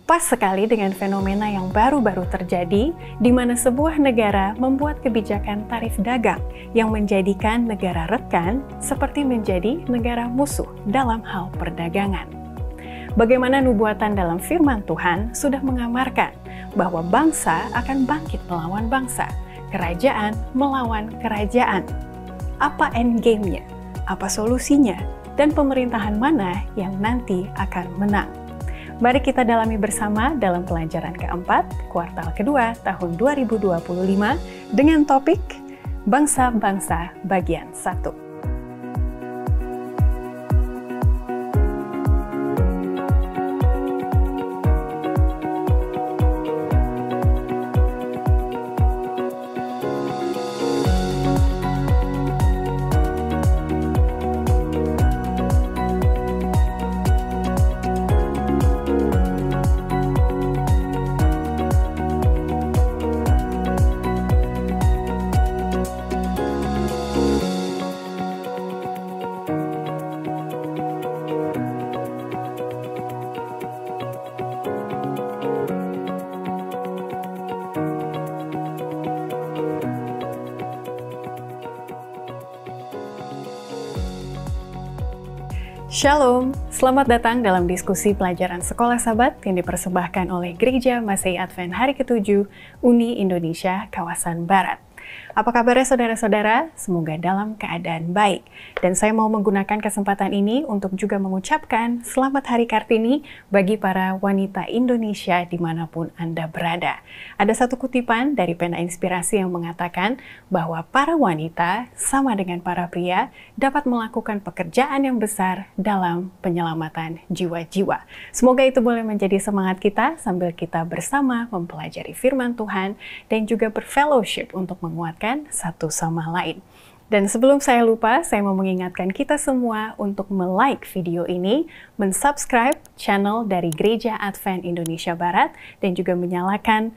Pas sekali dengan fenomena yang baru-baru terjadi, di mana sebuah negara membuat kebijakan tarif dagang yang menjadikan negara rekan seperti menjadi negara musuh dalam hal perdagangan. Bagaimana nubuatan dalam firman Tuhan sudah mengamarkan bahwa bangsa akan bangkit melawan bangsa, kerajaan melawan kerajaan. Apa endgame-nya? Apa solusinya? Dan pemerintahan mana yang nanti akan menang? Mari kita dalami bersama dalam pelajaran keempat, kuartal kedua tahun 2025 dengan topik Bangsa-Bangsa bagian 1. Shalom, selamat datang dalam diskusi pelajaran Sekolah Sabat yang dipersembahkan oleh Gereja Masehi Advent Hari ke-7 Uni Indonesia Kawasan Barat. Apa kabarnya saudara-saudara? Semoga dalam keadaan baik. Dan saya mau menggunakan kesempatan ini untuk juga mengucapkan Selamat Hari Kartini bagi para wanita Indonesia dimanapun Anda berada. Ada satu kutipan dari Pena Inspirasi yang mengatakan bahwa para wanita sama dengan para pria dapat melakukan pekerjaan yang besar dalam penyelamatan jiwa-jiwa. Semoga itu boleh menjadi semangat kita sambil kita bersama mempelajari firman Tuhan dan juga berfellowship untuk menguatkan satu sama lain. Dan sebelum saya lupa, saya mau mengingatkan kita semua untuk like video ini, subscribe channel dari Gereja Advent Indonesia Barat, dan juga menyalakan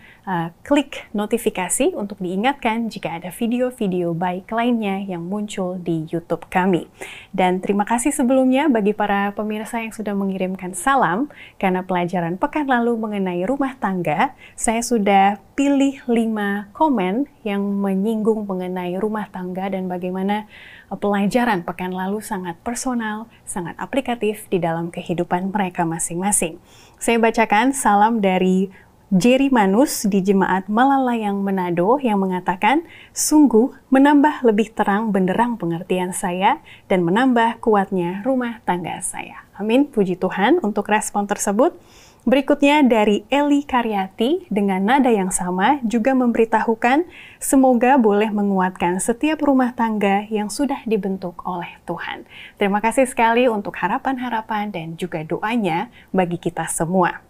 klik notifikasi untuk diingatkan jika ada video-video baik lainnya yang muncul di YouTube kami. Dan terima kasih sebelumnya bagi para pemirsa yang sudah mengirimkan salam, karena pelajaran pekan lalu mengenai rumah tangga, saya sudah pilih 5 komen yang menyinggung mengenai rumah tangga dan bagaimana pelajaran pekan lalu sangat personal, sangat aplikatif di dalam kehidupan mereka masing-masing. Saya bacakan salam dari Jerry Manus di Jemaat Malalayang Manado yang mengatakan, sungguh menambah lebih terang benderang pengertian saya dan menambah kuatnya rumah tangga saya. Amin, puji Tuhan untuk respon tersebut. Berikutnya dari Eli Karyati dengan nada yang sama juga memberitahukan semoga boleh menguatkan setiap rumah tangga yang sudah dibentuk oleh Tuhan. Terima kasih sekali untuk harapan-harapan dan juga doanya bagi kita semua.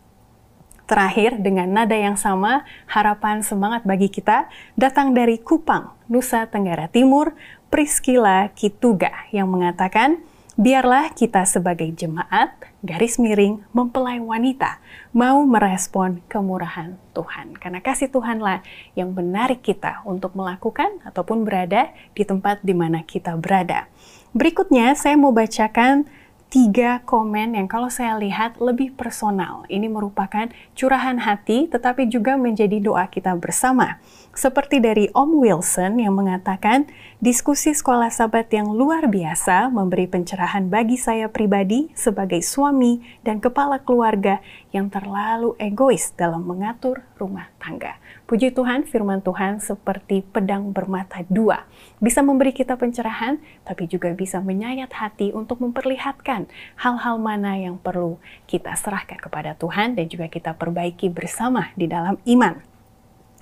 Terakhir, dengan nada yang sama, harapan semangat bagi kita datang dari Kupang, Nusa Tenggara Timur, Priscilla Kituga yang mengatakan, biarlah kita sebagai jemaat, garis miring, mempelai wanita, mau merespon kemurahan Tuhan. Karena kasih Tuhanlah yang menarik kita untuk melakukan ataupun berada di tempat di mana kita berada. Berikutnya, saya mau bacakan 3 komen yang kalau saya lihat lebih personal. Ini merupakan curahan hati tetapi juga menjadi doa kita bersama. Seperti dari Om Wilson yang mengatakan, diskusi Sekolah Sabat yang luar biasa memberi pencerahan bagi saya pribadi sebagai suami dan kepala keluarga yang terlalu egois dalam mengatur rumah tangga. Puji Tuhan, firman Tuhan seperti pedang bermata dua. Bisa memberi kita pencerahan, tapi juga bisa menyayat hati untuk memperlihatkan hal-hal mana yang perlu kita serahkan kepada Tuhan dan juga kita perbaiki bersama di dalam iman.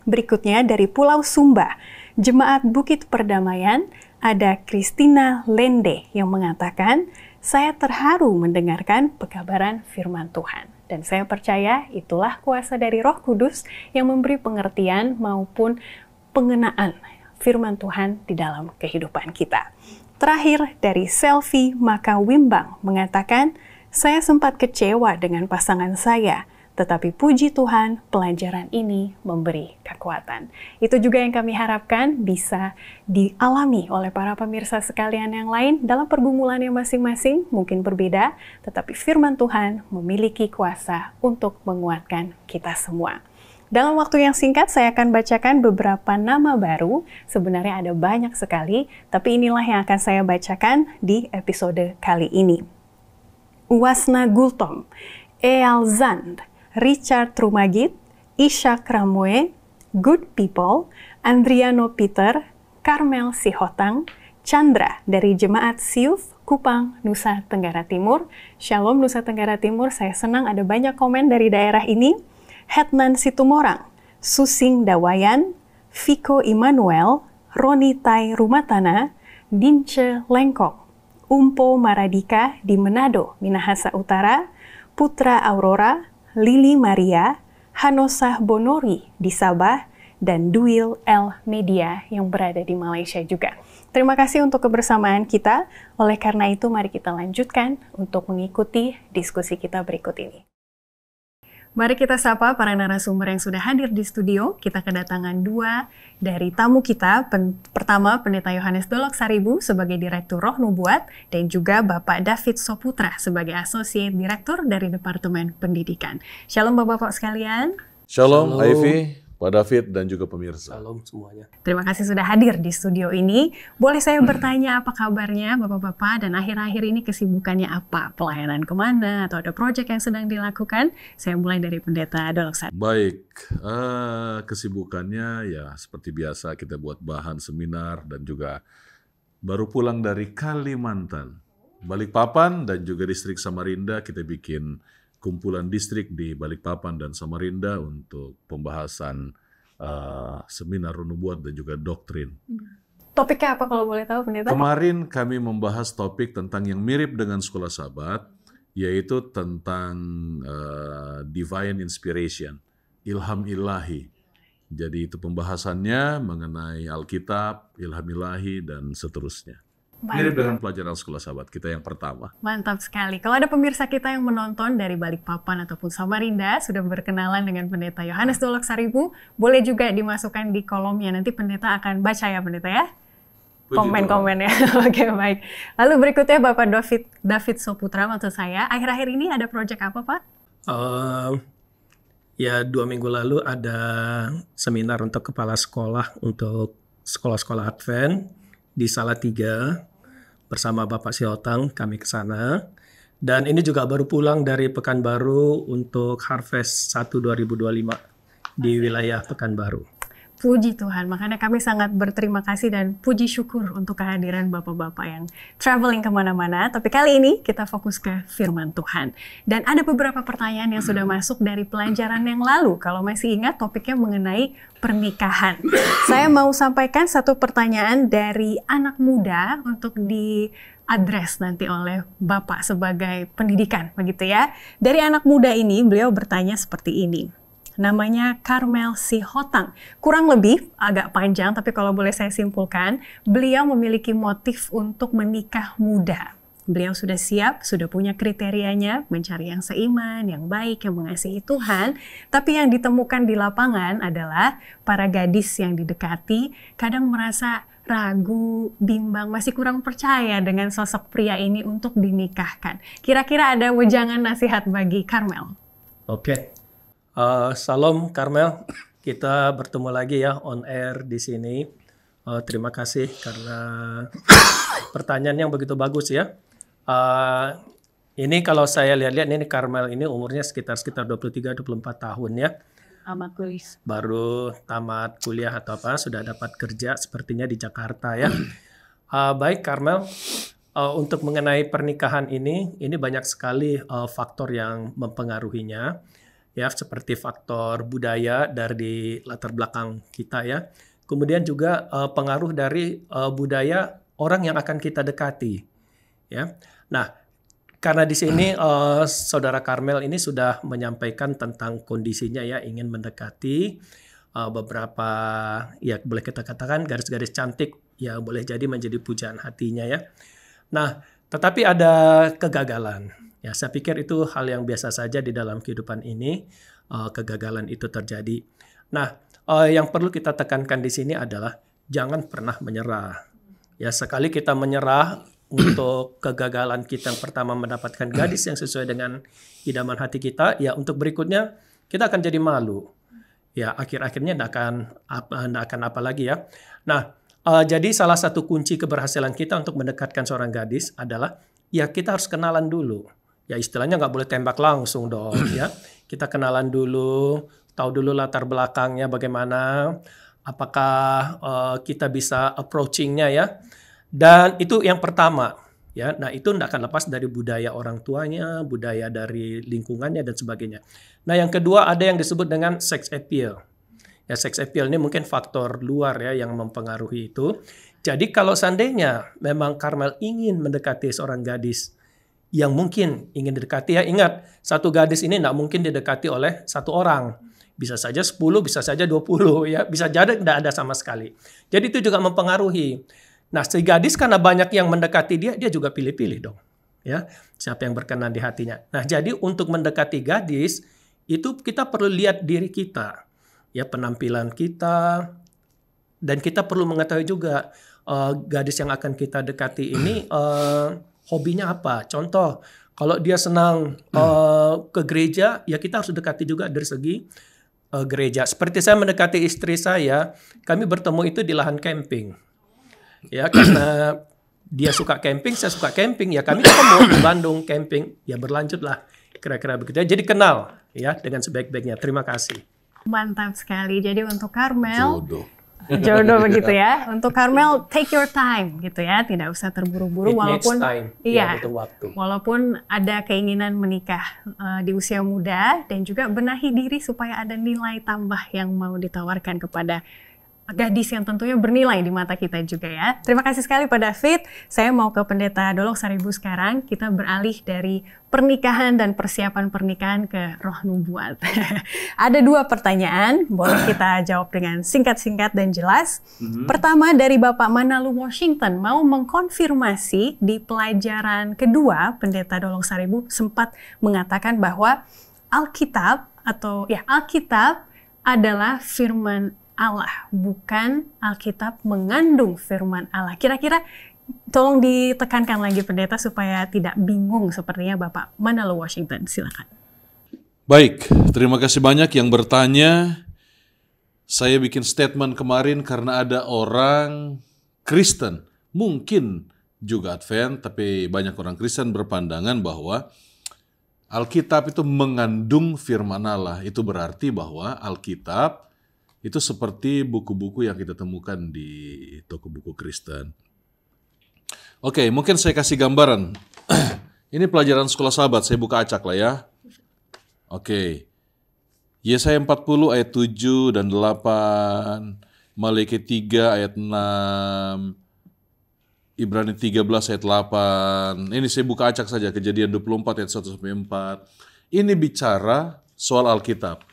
Berikutnya dari Pulau Sumba, Jemaat Bukit Perdamaian, ada Christina Lende yang mengatakan, saya terharu mendengarkan pekabaran firman Tuhan. Dan saya percaya itulah kuasa dari Roh Kudus yang memberi pengertian maupun pengenaan firman Tuhan di dalam kehidupan kita. Terakhir dari Selfie Maka Wimbang mengatakan, saya sempat kecewa dengan pasangan saya, tetapi puji Tuhan, pelajaran ini memberi kekuatan. Itu juga yang kami harapkan bisa dialami oleh para pemirsa sekalian yang lain dalam pergumulannya masing-masing, mungkin berbeda, tetapi firman Tuhan memiliki kuasa untuk menguatkan kita semua. Dalam waktu yang singkat, saya akan bacakan beberapa nama baru. Sebenarnya ada banyak sekali, tapi inilah yang akan saya bacakan di episode kali ini. Uwasna Gultom, Eyal Zand, Richard Trumagit, Ishak Ramwe, Good People, Andriano Peter, Karmel Sihotang, Chandra dari Jemaat Siuf, Kupang, Nusa Tenggara Timur. Shalom Nusa Tenggara Timur, saya senang ada banyak komen dari daerah ini. Hetman Situmorang, Susing Dawayan, Viko Immanuel, Roni Tai Rumatana, Dince Lengkok, Umpo Maradika di Manado, Minahasa Utara, Putra Aurora, Lili Maria, Hanosah Bonori di Sabah, dan Duil El Media yang berada di Malaysia juga. Terima kasih untuk kebersamaan kita. Oleh karena itu, mari kita lanjutkan untuk mengikuti diskusi kita berikut ini. Mari kita sapa para narasumber yang sudah hadir di studio. Kita kedatangan dua dari tamu kita. Pertama, Pendeta Yohanes Dolok Saribu sebagai Direktur Roh Nubuat dan juga Bapak David Soputra sebagai Associate Director dari Departemen Pendidikan. Shalom Bapak-Bapak sekalian. Shalom Ivy, Pak David dan juga pemirsa. Shalom semuanya. Terima kasih sudah hadir di studio ini. Boleh saya bertanya apa kabarnya Bapak-Bapak dan akhir-akhir ini kesibukannya apa? Pelayanan kemana atau ada proyek yang sedang dilakukan? Saya mulai dari Pendeta Dolok Saribu. Baik, kesibukannya ya seperti biasa kita buat bahan seminar dan juga baru pulang dari Kalimantan, Balikpapan dan juga distrik Samarinda. Kita bikin kumpulan distrik di Balikpapan dan Samarinda untuk pembahasan seminar nubuat dan juga doktrin. Topiknya apa kalau boleh tahu, Pendeta? Kemarin kami membahas topik tentang yang mirip dengan Sekolah Sabat, yaitu tentang divine inspiration, ilham ilahi. Jadi itu pembahasannya mengenai Alkitab, ilham ilahi, dan seterusnya. Mirip dengan pelajaran Sekolah Sabat kita yang pertama. Mantap sekali. Kalau ada pemirsa kita yang menonton dari Balikpapan ataupun Samarinda, sudah berkenalan dengan Pendeta Yohanes Dolok Saribu, boleh juga dimasukkan di kolomnya. Nanti Pendeta akan baca ya, Pendeta ya? Komen-komen ya. Oke, baik. Lalu berikutnya Bapak David Soputra, maksud saya. Akhir-akhir ini ada proyek apa, Pak? Ya 2 minggu lalu ada seminar untuk kepala sekolah untuk sekolah-sekolah Advent di Salatiga. Bersama Bapak Sihotang kami ke sana. Dan ini juga baru pulang dari Pekanbaru untuk Harvest 1 2025 di wilayah Pekanbaru. Puji Tuhan, makanya kami sangat berterima kasih dan puji syukur untuk kehadiran Bapak-Bapak yang traveling kemana-mana. Tapi kali ini kita fokus ke firman Tuhan. Dan ada beberapa pertanyaan yang sudah masuk dari pelajaran yang lalu. Kalau masih ingat topiknya mengenai pernikahan. Saya mau sampaikan satu pertanyaan dari anak muda untuk diadres nanti oleh Bapak sebagai pendidikan, begitu ya. Dari anak muda ini, beliau bertanya seperti ini. Namanya Karmel Sihotang. Kurang lebih agak panjang, tapi kalau boleh saya simpulkan, beliau memiliki motif untuk menikah muda. Beliau sudah siap, sudah punya kriterianya, mencari yang seiman, yang baik, yang mengasihi Tuhan. Tapi yang ditemukan di lapangan adalah para gadis yang didekati kadang merasa ragu, bimbang, masih kurang percaya dengan sosok pria ini untuk dinikahkan. Kira-kira ada wejangan nasihat bagi Karmel? Oke. Salam Karmel, kita bertemu lagi ya on air di sini. Terima kasih karena pertanyaan yang begitu bagus ya. Ini kalau saya lihat-lihat ini Karmel ini umurnya sekitar 23-24 tahun ya. Baru tamat kuliah atau apa, sudah dapat kerja sepertinya di Jakarta ya. Baik Karmel, untuk mengenai pernikahan ini banyak sekali faktor yang mempengaruhinya. Ya, seperti faktor budaya dari latar belakang kita ya. Kemudian juga pengaruh dari budaya orang yang akan kita dekati. Ya. Nah, karena di sini Saudara Karmel ini sudah menyampaikan tentang kondisinya ya, ingin mendekati beberapa ya boleh kita katakan garis-garis cantik ya, boleh jadi menjadi pujaan hatinya ya. Nah, tetapi ada kegagalan Ya, saya pikir itu hal yang biasa saja di dalam kehidupan ini, kegagalan itu terjadi. Nah, yang perlu kita tekankan di sini adalah jangan pernah menyerah. Ya, sekali kita menyerah untuk kegagalan kita yang pertama mendapatkan gadis yang sesuai dengan idaman hati kita, ya untuk berikutnya kita akan jadi malu. Ya, akhir-akhirnya tidak akan apa lagi ya. Nah, jadi salah satu kunci keberhasilan kita untuk mendekatkan seorang gadis adalah ya kita harus kenalan dulu. Ya istilahnya nggak boleh tembak langsung dong ya. Kita kenalan dulu, tahu dulu latar belakangnya bagaimana, apakah kita bisa approaching-nya ya. Dan itu yang pertama ya. Nah, itu tidak akan lepas dari budaya orang tuanya, budaya dari lingkungannya dan sebagainya. Nah, yang kedua ada yang disebut dengan sex appeal. Ya, sex appeal ini mungkin faktor luar ya yang mempengaruhi itu. Jadi kalau seandainya memang Karmel ingin mendekati seorang gadis yang mungkin ingin didekati, ya ingat, satu gadis ini tidak mungkin didekati oleh satu orang. Bisa saja 10, bisa saja 20, ya bisa jadi tidak ada sama sekali. Jadi itu juga mempengaruhi. Nah, si gadis karena banyak yang mendekati dia juga pilih-pilih dong. Ya, siapa yang berkenan di hatinya. Nah, jadi untuk mendekati gadis, itu kita perlu lihat diri kita. Ya, penampilan kita. Dan kita perlu mengetahui juga gadis yang akan kita dekati ini hobinya apa. Contoh, kalau dia senang ke gereja, ya kita harus dekati juga dari segi gereja. Seperti saya mendekati istri saya, kami bertemu itu di lahan camping. Ya, karena dia suka camping, saya suka camping, ya kami ketemu di Bandung camping, ya berlanjutlah kira-kira begitu. Jadi kenal ya dengan sebaik-baiknya. Terima kasih. Mantap sekali. Jadi untuk Karmel, jodoh begitu ya. Untuk Karmel, take your time gitu ya, tidak usah terburu-buru. Walaupun iya, waktu. Walaupun ada keinginan menikah di usia muda dan juga benahi diri supaya ada nilai tambah yang mau ditawarkan kepada gadis yang tentunya bernilai di mata kita juga ya. Terima kasih sekali Pak David. Saya mau ke Pendeta Dolok Saribu sekarang. Kita beralih dari pernikahan dan persiapan pernikahan ke roh nubuat. Ada 2 pertanyaan, boleh kita jawab dengan singkat-singkat dan jelas. Pertama dari Bapak Manalu Washington, mau mengkonfirmasi di pelajaran kedua, Pendeta Dolok Saribu sempat mengatakan bahwa Alkitab adalah firman Allah, bukan Alkitab mengandung firman Allah. Kira-kira tolong ditekankan lagi Pendeta supaya tidak bingung sepertinya Bapak Manalu Washington. Silakan. Baik, terima kasih banyak yang bertanya. Saya bikin statement kemarin karena ada orang Kristen, mungkin juga Advent, tapi banyak orang Kristen berpandangan bahwa Alkitab itu mengandung firman Allah. Itu berarti bahwa Alkitab itu seperti buku-buku yang kita temukan di toko buku Kristen. Oke, mungkin saya kasih gambaran. Ini pelajaran sekolah sahabat, saya buka acak lah ya. Oke. Yesaya 40 ayat 7 dan 8, Maliaki 3 ayat 6, Ibrani 13 ayat 8. Ini saya buka acak saja, Kejadian 24 ayat 1-4. Ini bicara soal Alkitab.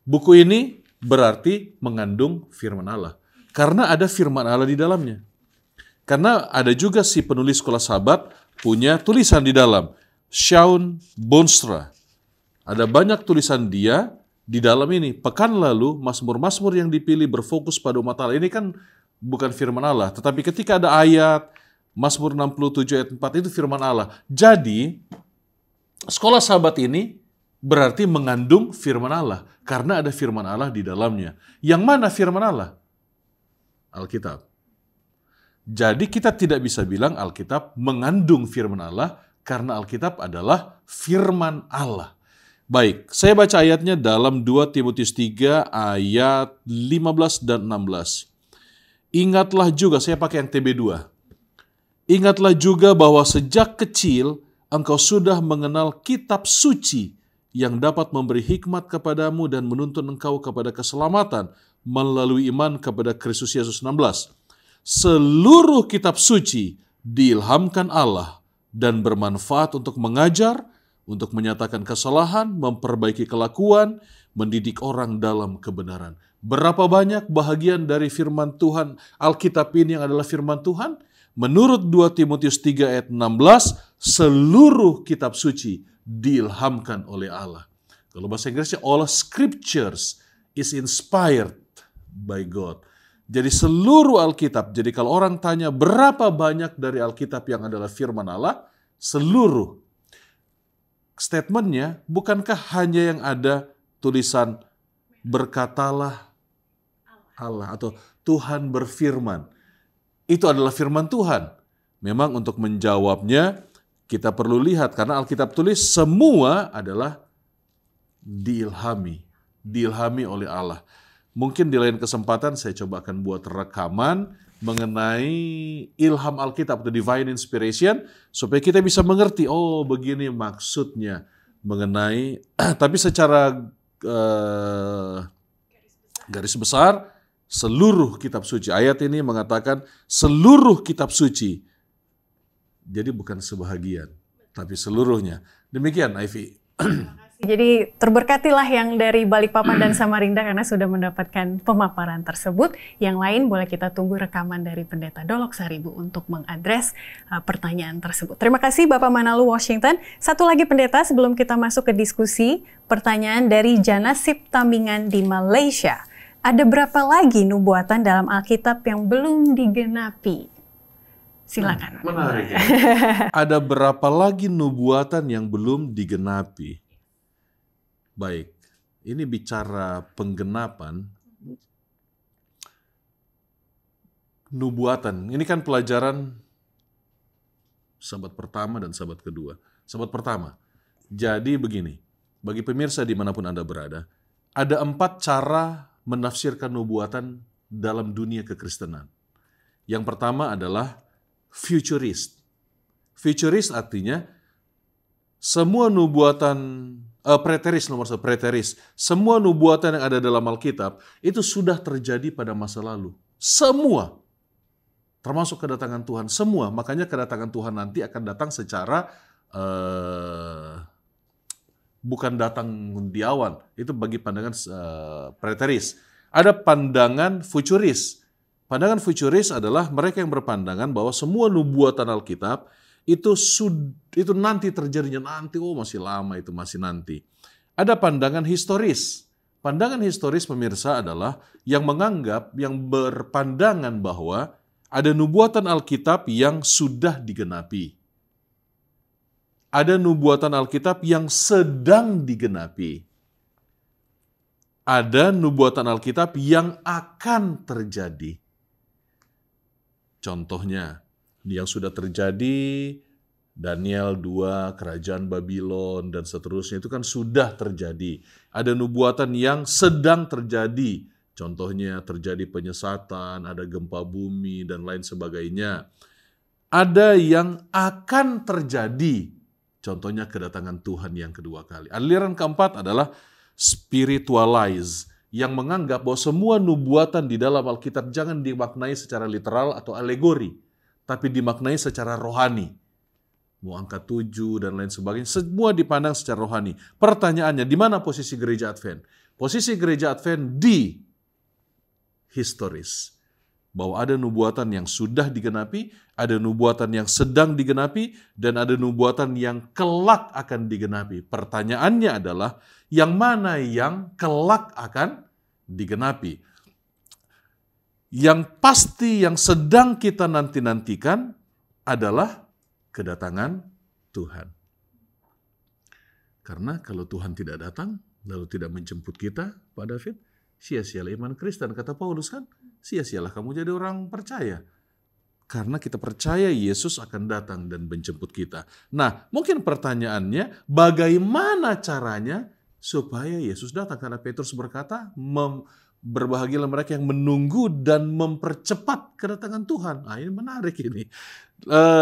Buku ini berarti mengandung firman Allah. Karena ada firman Allah di dalamnya. Karena ada juga si penulis sekolah sahabat punya tulisan di dalam. Shaun Bonstra. Ada banyak tulisan dia di dalam ini. Pekan lalu, Mazmur-Mazmur yang dipilih berfokus pada umat Allah. Ini kan bukan firman Allah. Tetapi ketika ada ayat, Mazmur 67 ayat 4 itu firman Allah. Jadi, sekolah sahabat ini berarti mengandung firman Allah. Karena ada firman Allah di dalamnya. Yang mana firman Allah? Alkitab. Jadi kita tidak bisa bilang Alkitab mengandung firman Allah karena Alkitab adalah firman Allah. Baik, saya baca ayatnya dalam 2 Timotius 3 ayat 15 dan 16. Ingatlah juga, saya pakai yang TB2. Ingatlah juga bahwa sejak kecil engkau sudah mengenal kitab suci yang dapat memberi hikmat kepadamu dan menuntun engkau kepada keselamatan melalui iman kepada Kristus Yesus. 16. Seluruh kitab suci diilhamkan Allah dan bermanfaat untuk mengajar, untuk menyatakan kesalahan, memperbaiki kelakuan, mendidik orang dalam kebenaran. Berapa banyak bahagian dari firman Tuhan, Alkitab ini yang adalah firman Tuhan? Menurut 2 Timotius 3 ayat 16, seluruh kitab suci diilhamkan oleh Allah. Kalau bahasa Inggrisnya, all scriptures is inspired by God. Jadi seluruh Alkitab, jadi kalau orang tanya berapa banyak dari Alkitab yang adalah firman Allah, seluruh. Statementnya, bukankah hanya yang ada tulisan berkatalah Allah atau Tuhan berfirman. Itu adalah firman Tuhan. Memang untuk menjawabnya, kita perlu lihat, karena Alkitab tulis semua adalah diilhami oleh Allah. Mungkin di lain kesempatan saya coba akan buat rekaman mengenai ilham Alkitab, the divine inspiration, supaya kita bisa mengerti, oh begini maksudnya mengenai, tapi secara garis besar, seluruh kitab suci. Ayat ini mengatakan seluruh kitab suci. Jadi bukan sebahagian, tapi seluruhnya. Demikian, Ivy. Jadi terberkatilah yang dari Balikpapan dan Samarinda karena sudah mendapatkan pemaparan tersebut. Yang lain boleh kita tunggu rekaman dari Pendeta Dolok Saribu untuk mengadres pertanyaan tersebut. Terima kasih Bapak Manalu Washington. Satu lagi Pendeta sebelum kita masuk ke diskusi, pertanyaan dari Janasip Tambingan di Malaysia. Ada berapa lagi nubuatan dalam Alkitab yang belum digenapi? Silakan. Menarik ya. Ada berapa lagi nubuatan yang belum digenapi? Baik, ini bicara penggenapan, nubuatan. Ini kan pelajaran sahabat pertama dan sahabat kedua. Sahabat pertama, jadi begini, bagi pemirsa dimanapun Anda berada, ada 4 cara menafsirkan nubuatan dalam dunia kekristenan. Yang pertama adalah futurist. Futurist artinya semua nubuatan preteris, nomor 1, preteris. Semua nubuatan yang ada dalam Alkitab itu sudah terjadi pada masa lalu. Semua. Termasuk kedatangan Tuhan. Semua. Makanya kedatangan Tuhan nanti akan datang secara bukan datang di awal. Itu bagi pandangan preteris. Ada pandangan futuris. Pandangan futuris adalah mereka yang berpandangan bahwa semua nubuatan Alkitab itu nanti terjadinya, nanti, oh masih lama, itu masih nanti. Ada pandangan historis. Pandangan historis pemirsa adalah yang menganggap, yang berpandangan bahwa ada nubuatan Alkitab yang sudah digenapi. Ada nubuatan Alkitab yang sedang digenapi. Ada nubuatan Alkitab yang akan terjadi. Contohnya, yang sudah terjadi, Daniel 2, Kerajaan Babylon, dan seterusnya, itu kan sudah terjadi. Ada nubuatan yang sedang terjadi. Contohnya terjadi penyesatan, ada gempa bumi, dan lain sebagainya. Ada yang akan terjadi. Contohnya kedatangan Tuhan yang kedua kali. Aliran keempat adalah spiritualize, yang menganggap bahwa semua nubuatan di dalam Alkitab jangan dimaknai secara literal atau alegori, tapi dimaknai secara rohani. Mau angka 7 dan lain sebagainya, semua dipandang secara rohani. Pertanyaannya, di mana posisi gereja Advent? Posisi gereja Advent di historis. Bahwa ada nubuatan yang sudah digenapi, ada nubuatan yang sedang digenapi, dan ada nubuatan yang kelak akan digenapi. Pertanyaannya adalah, yang mana yang kelak akan digenapi? Yang pasti yang sedang kita nanti-nantikan adalah kedatangan Tuhan. Karena kalau Tuhan tidak datang, lalu tidak menjemput kita, Pak David, sia-sialah iman Kristen, kata Paulus kan, sia-sialah kamu jadi orang percaya. Karena kita percaya Yesus akan datang dan menjemput kita. Nah, mungkin pertanyaannya, bagaimana caranya supaya Yesus datang? Karena Petrus berkata, berbahagialah mereka yang menunggu dan mempercepat kedatangan Tuhan. Nah, ini menarik ini.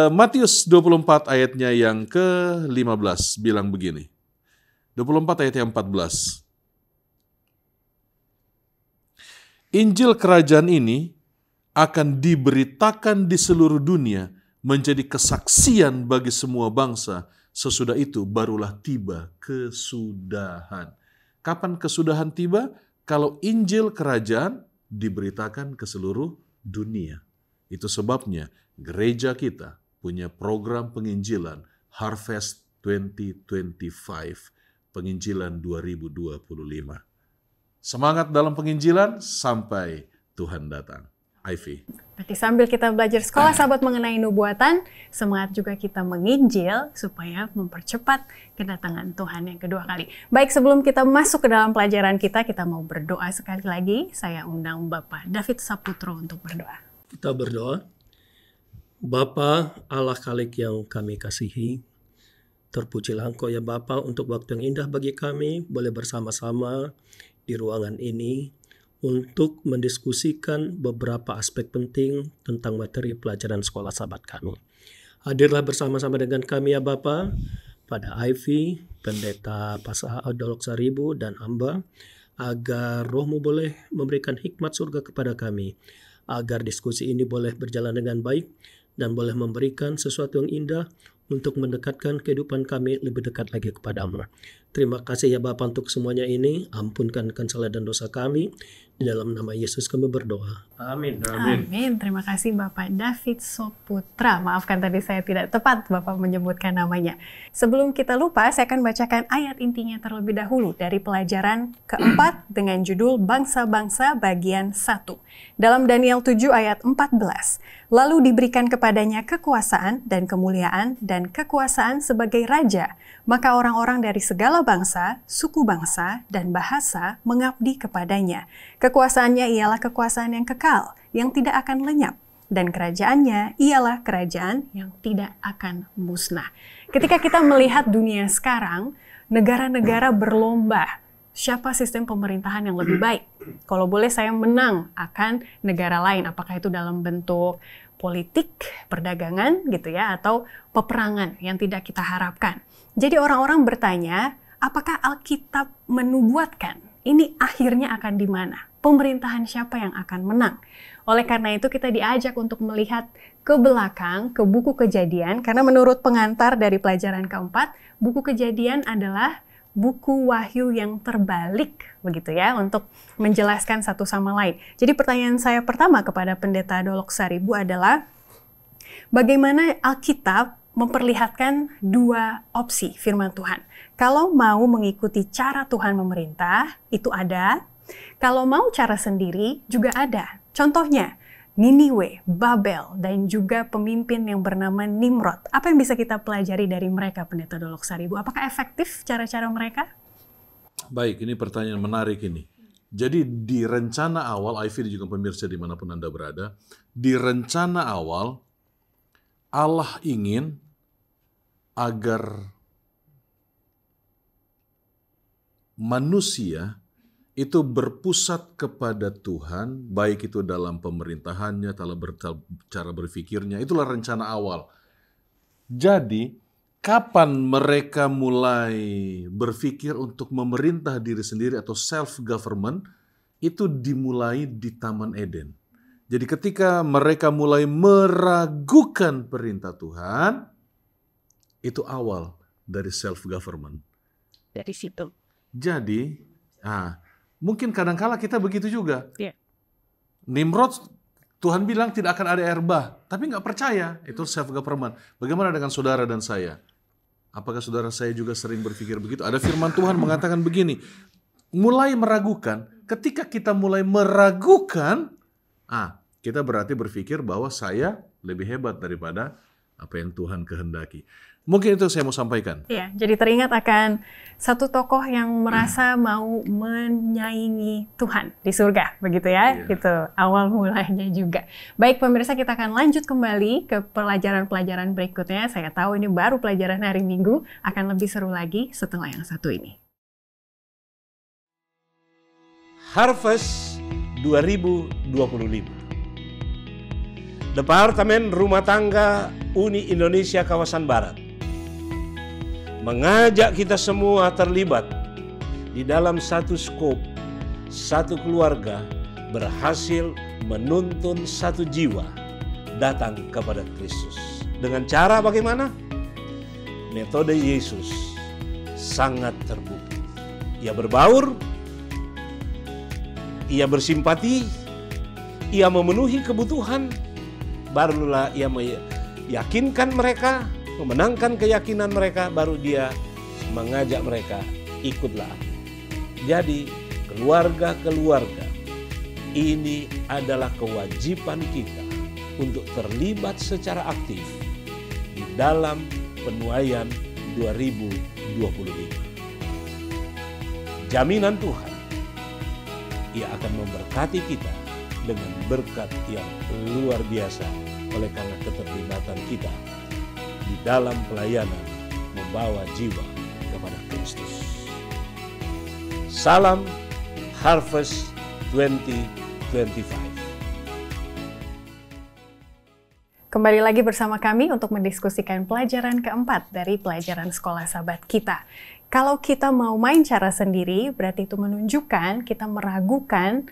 Matius 24 ayatnya yang ke-15 bilang begini. 24 ayat yang 14. Injil kerajaan ini akan diberitakan di seluruh dunia menjadi kesaksian bagi semua bangsa. Sesudah itu barulah tiba kesudahan. Kapan kesudahan tiba? Kalau Injil kerajaan diberitakan ke seluruh dunia. Itu sebabnya gereja kita punya program penginjilan Harvest 2025, penginjilan 2025. Semangat dalam penginjilan sampai Tuhan datang. Ivy. Berarti sambil kita belajar sekolah sahabat mengenai nubuatan, semangat juga kita menginjil supaya mempercepat kedatangan Tuhan yang kedua kali. Baik, sebelum kita masuk ke dalam pelajaran kita mau berdoa sekali lagi. Saya undang Bapak David Saputro untuk berdoa. Kita berdoa. Bapa Allah Khalik yang kami kasihi, terpujilah Engkau ya Bapa untuk waktu yang indah bagi kami, boleh bersama-sama di ruangan ini untuk mendiskusikan beberapa aspek penting tentang materi pelajaran sekolah sahabat kami. Hadirlah bersama-sama dengan kami ya Bapa, pada Ivy, Pendeta Pasah Adolok Saribu, dan hamba, agar Roh-Mu boleh memberikan hikmat surga kepada kami, agar diskusi ini boleh berjalan dengan baik, dan boleh memberikan sesuatu yang indah untuk mendekatkan kehidupan kami lebih dekat lagi kepada-Mu. Terima kasih ya Bapa untuk semuanya ini. Ampunkan kesalahan dan dosa kami. Di dalam nama Yesus kami berdoa. Amin. Amin. Terima kasih Bapak David Soputra. Maafkan tadi saya tidak tepat Bapak menyebutkan namanya. Sebelum kita lupa, saya akan bacakan ayat intinya terlebih dahulu dari pelajaran keempat dengan judul Bangsa-Bangsa bagian 1. Dalam Daniel 7 ayat 14. Lalu diberikan kepadanya kekuasaan dan kemuliaan dan kekuasaan sebagai raja. Maka orang-orang dari segala bangsa, suku bangsa, dan bahasa mengabdi kepadanya. Kekuasaannya ialah kekuasaan yang kekal, yang tidak akan lenyap. Dan kerajaannya ialah kerajaan yang tidak akan musnah. Ketika kita melihat dunia sekarang, negara-negara berlomba. Siapa sistem pemerintahan yang lebih baik? Kalau boleh saya menang akan negara lain, apakah itu dalam bentuk politik, perdagangan gitu ya, atau peperangan yang tidak kita harapkan. Jadi orang-orang bertanya, apakah Alkitab menubuatkan ini akhirnya akan di mana? Pemerintahan siapa yang akan menang? Oleh karena itu kita diajak untuk melihat ke belakang, ke buku Kejadian, karena menurut pengantar dari pelajaran keempat, buku Kejadian adalah buku wahyu yang terbalik, begitu ya, untuk menjelaskan satu sama lain. Jadi pertanyaan saya pertama kepada Pendeta Adolok Saribu adalah, bagaimana Alkitab memperlihatkan dua opsi firman Tuhan? Kalau mau mengikuti cara Tuhan memerintah, itu ada. Kalau mau cara sendiri, juga ada. Contohnya, Niniwe, Babel, dan juga pemimpin yang bernama Nimrod. Apa yang bisa kita pelajari dari mereka, Pendeta Adolok Saribu? Apakah efektif cara-cara mereka? Baik, ini pertanyaan menarik ini. Jadi di rencana awal, Ivy dan juga pemirsa dimanapun Anda berada, di rencana awal, Allah ingin agar manusia itu berpusat kepada Tuhan, baik itu dalam pemerintahannya, cara berpikirnya. Itulah rencana awal. Jadi, kapan mereka mulai berpikir untuk memerintah diri sendiri atau self-government, itu dimulai di Taman Eden. Jadi ketika mereka mulai meragukan perintah Tuhan, itu awal dari self-government. Dari situ. Jadi, mungkin kadang-kala kita begitu juga. Yeah. Nimrod, Tuhan bilang tidak akan ada air bah, tapi nggak percaya. Itu self-government. Bagaimana dengan saudara dan saya? Apakah saudara saya juga sering berpikir begitu? Ada firman Tuhan mengatakan begini, mulai meragukan. Ketika kita mulai meragukan, kita berarti berpikir bahwa saya lebih hebat daripada apa yang Tuhan kehendaki. Mungkin itu saya mau sampaikan. Ya, jadi teringat akan satu tokoh yang merasa mau menyaingi Tuhan di surga, begitu ya? Itu awal mulanya juga. Baik pemirsa, kita akan lanjut kembali ke pelajaran-pelajaran berikutnya. Saya tahu ini baru pelajaran hari Minggu, akan lebih seru lagi setelah yang satu ini. Harvest 2025. Departemen Rumah Tangga Uni Indonesia Kawasan Barat mengajak kita semua terlibat di dalam satu skop, satu keluarga berhasil menuntun satu jiwa datang kepada Kristus. Dengan cara bagaimana? Metode Yesus sangat terbukti. Ia berbaur, ia bersimpati, ia memenuhi kebutuhan, barulah ia meyakinkan mereka, memenangkan keyakinan mereka, baru dia mengajak mereka, ikutlah. Jadi keluarga-keluarga, ini adalah kewajiban kita untuk terlibat secara aktif di dalam penuaian 2025. Jaminan Tuhan, Ia akan memberkati kita dengan berkat yang luar biasa oleh karena keterlibatan kita di dalam pelayanan membawa jiwa kepada Kristus. Salam Harvest 2025. Kembali lagi bersama kami untuk mendiskusikan pelajaran keempat dari pelajaran sekolah sahabat kita. Kalau kita mau main cara sendiri, berarti itu menunjukkan kita meragukan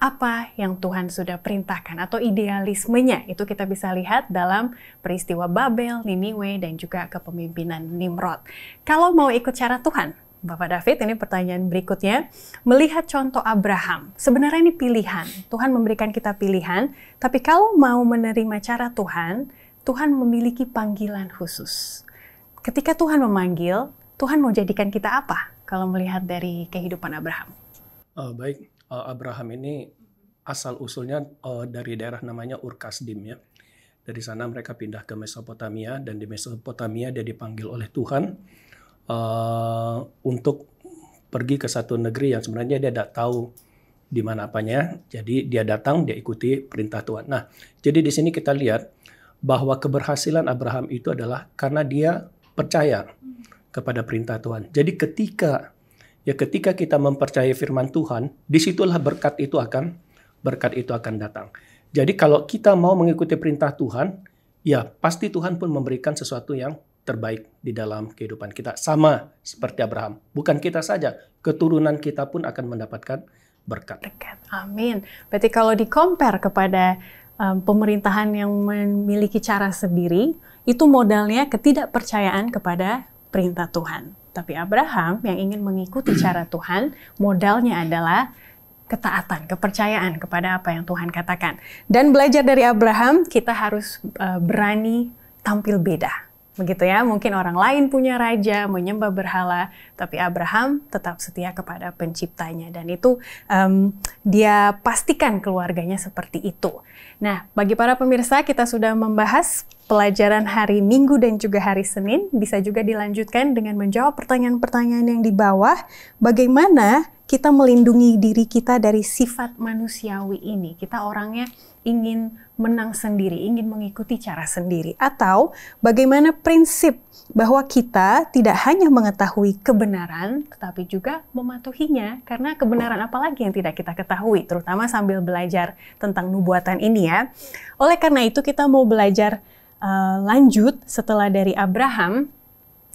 apa yang Tuhan sudah perintahkan atau idealismenya. Itu kita bisa lihat dalam peristiwa Babel, Niniwe, dan juga kepemimpinan Nimrod. Kalau mau ikut cara Tuhan, Bapak David, ini pertanyaan berikutnya. Melihat contoh Abraham, sebenarnya ini pilihan. Tuhan memberikan kita pilihan, tapi kalau mau menerima cara Tuhan, Tuhan memiliki panggilan khusus. Ketika Tuhan memanggil, Tuhan mau jadikan kita apa kalau melihat dari kehidupan Abraham? Baik, Abraham ini asal-usulnya dari daerah namanya Ur Kasdim ya. Dari sana mereka pindah ke Mesopotamia, dan di Mesopotamia dia dipanggil oleh Tuhan untuk pergi ke satu negeri yang sebenarnya dia tidak tahu di mana apanya. Jadi dia datang, dia ikuti perintah Tuhan. Nah, jadi di sini kita lihat bahwa keberhasilan Abraham itu adalah karena dia percaya kepada perintah Tuhan. Jadi ketika kita mempercayai firman Tuhan, disitulah berkat itu akan datang. Jadi kalau kita mau mengikuti perintah Tuhan, ya pasti Tuhan pun memberikan sesuatu yang terbaik di dalam kehidupan kita. Sama seperti Abraham. Bukan kita saja, keturunan kita pun akan mendapatkan berkat. Amin. Berarti kalau di-compare kepada pemerintahan yang memiliki cara sendiri, itu modalnya ketidakpercayaan kepada perintah Tuhan. Tapi Abraham yang ingin mengikuti cara Tuhan, modalnya adalah ketaatan, kepercayaan kepada apa yang Tuhan katakan. Dan belajar dari Abraham, kita harus berani tampil beda. Begitu ya, mungkin orang lain punya raja, menyembah berhala, tapi Abraham tetap setia kepada penciptanya. Dan itu dia pastikan keluarganya seperti itu. Nah, bagi para pemirsa, kita sudah membahas pelajaran hari Minggu dan juga hari Senin. Bisa juga dilanjutkan dengan menjawab pertanyaan-pertanyaan yang di bawah. Bagaimana kita melindungi diri kita dari sifat manusiawi ini? Kita orangnya ingin menang sendiri, ingin mengikuti cara sendiri. Atau bagaimana prinsip bahwa kita tidak hanya mengetahui kebenaran, tetapi juga mematuhinya. Karena kebenaran apa lagi yang tidak kita ketahui, terutama sambil belajar tentang nubuatan ini ya. Oleh karena itu kita mau belajar lanjut setelah dari Abraham.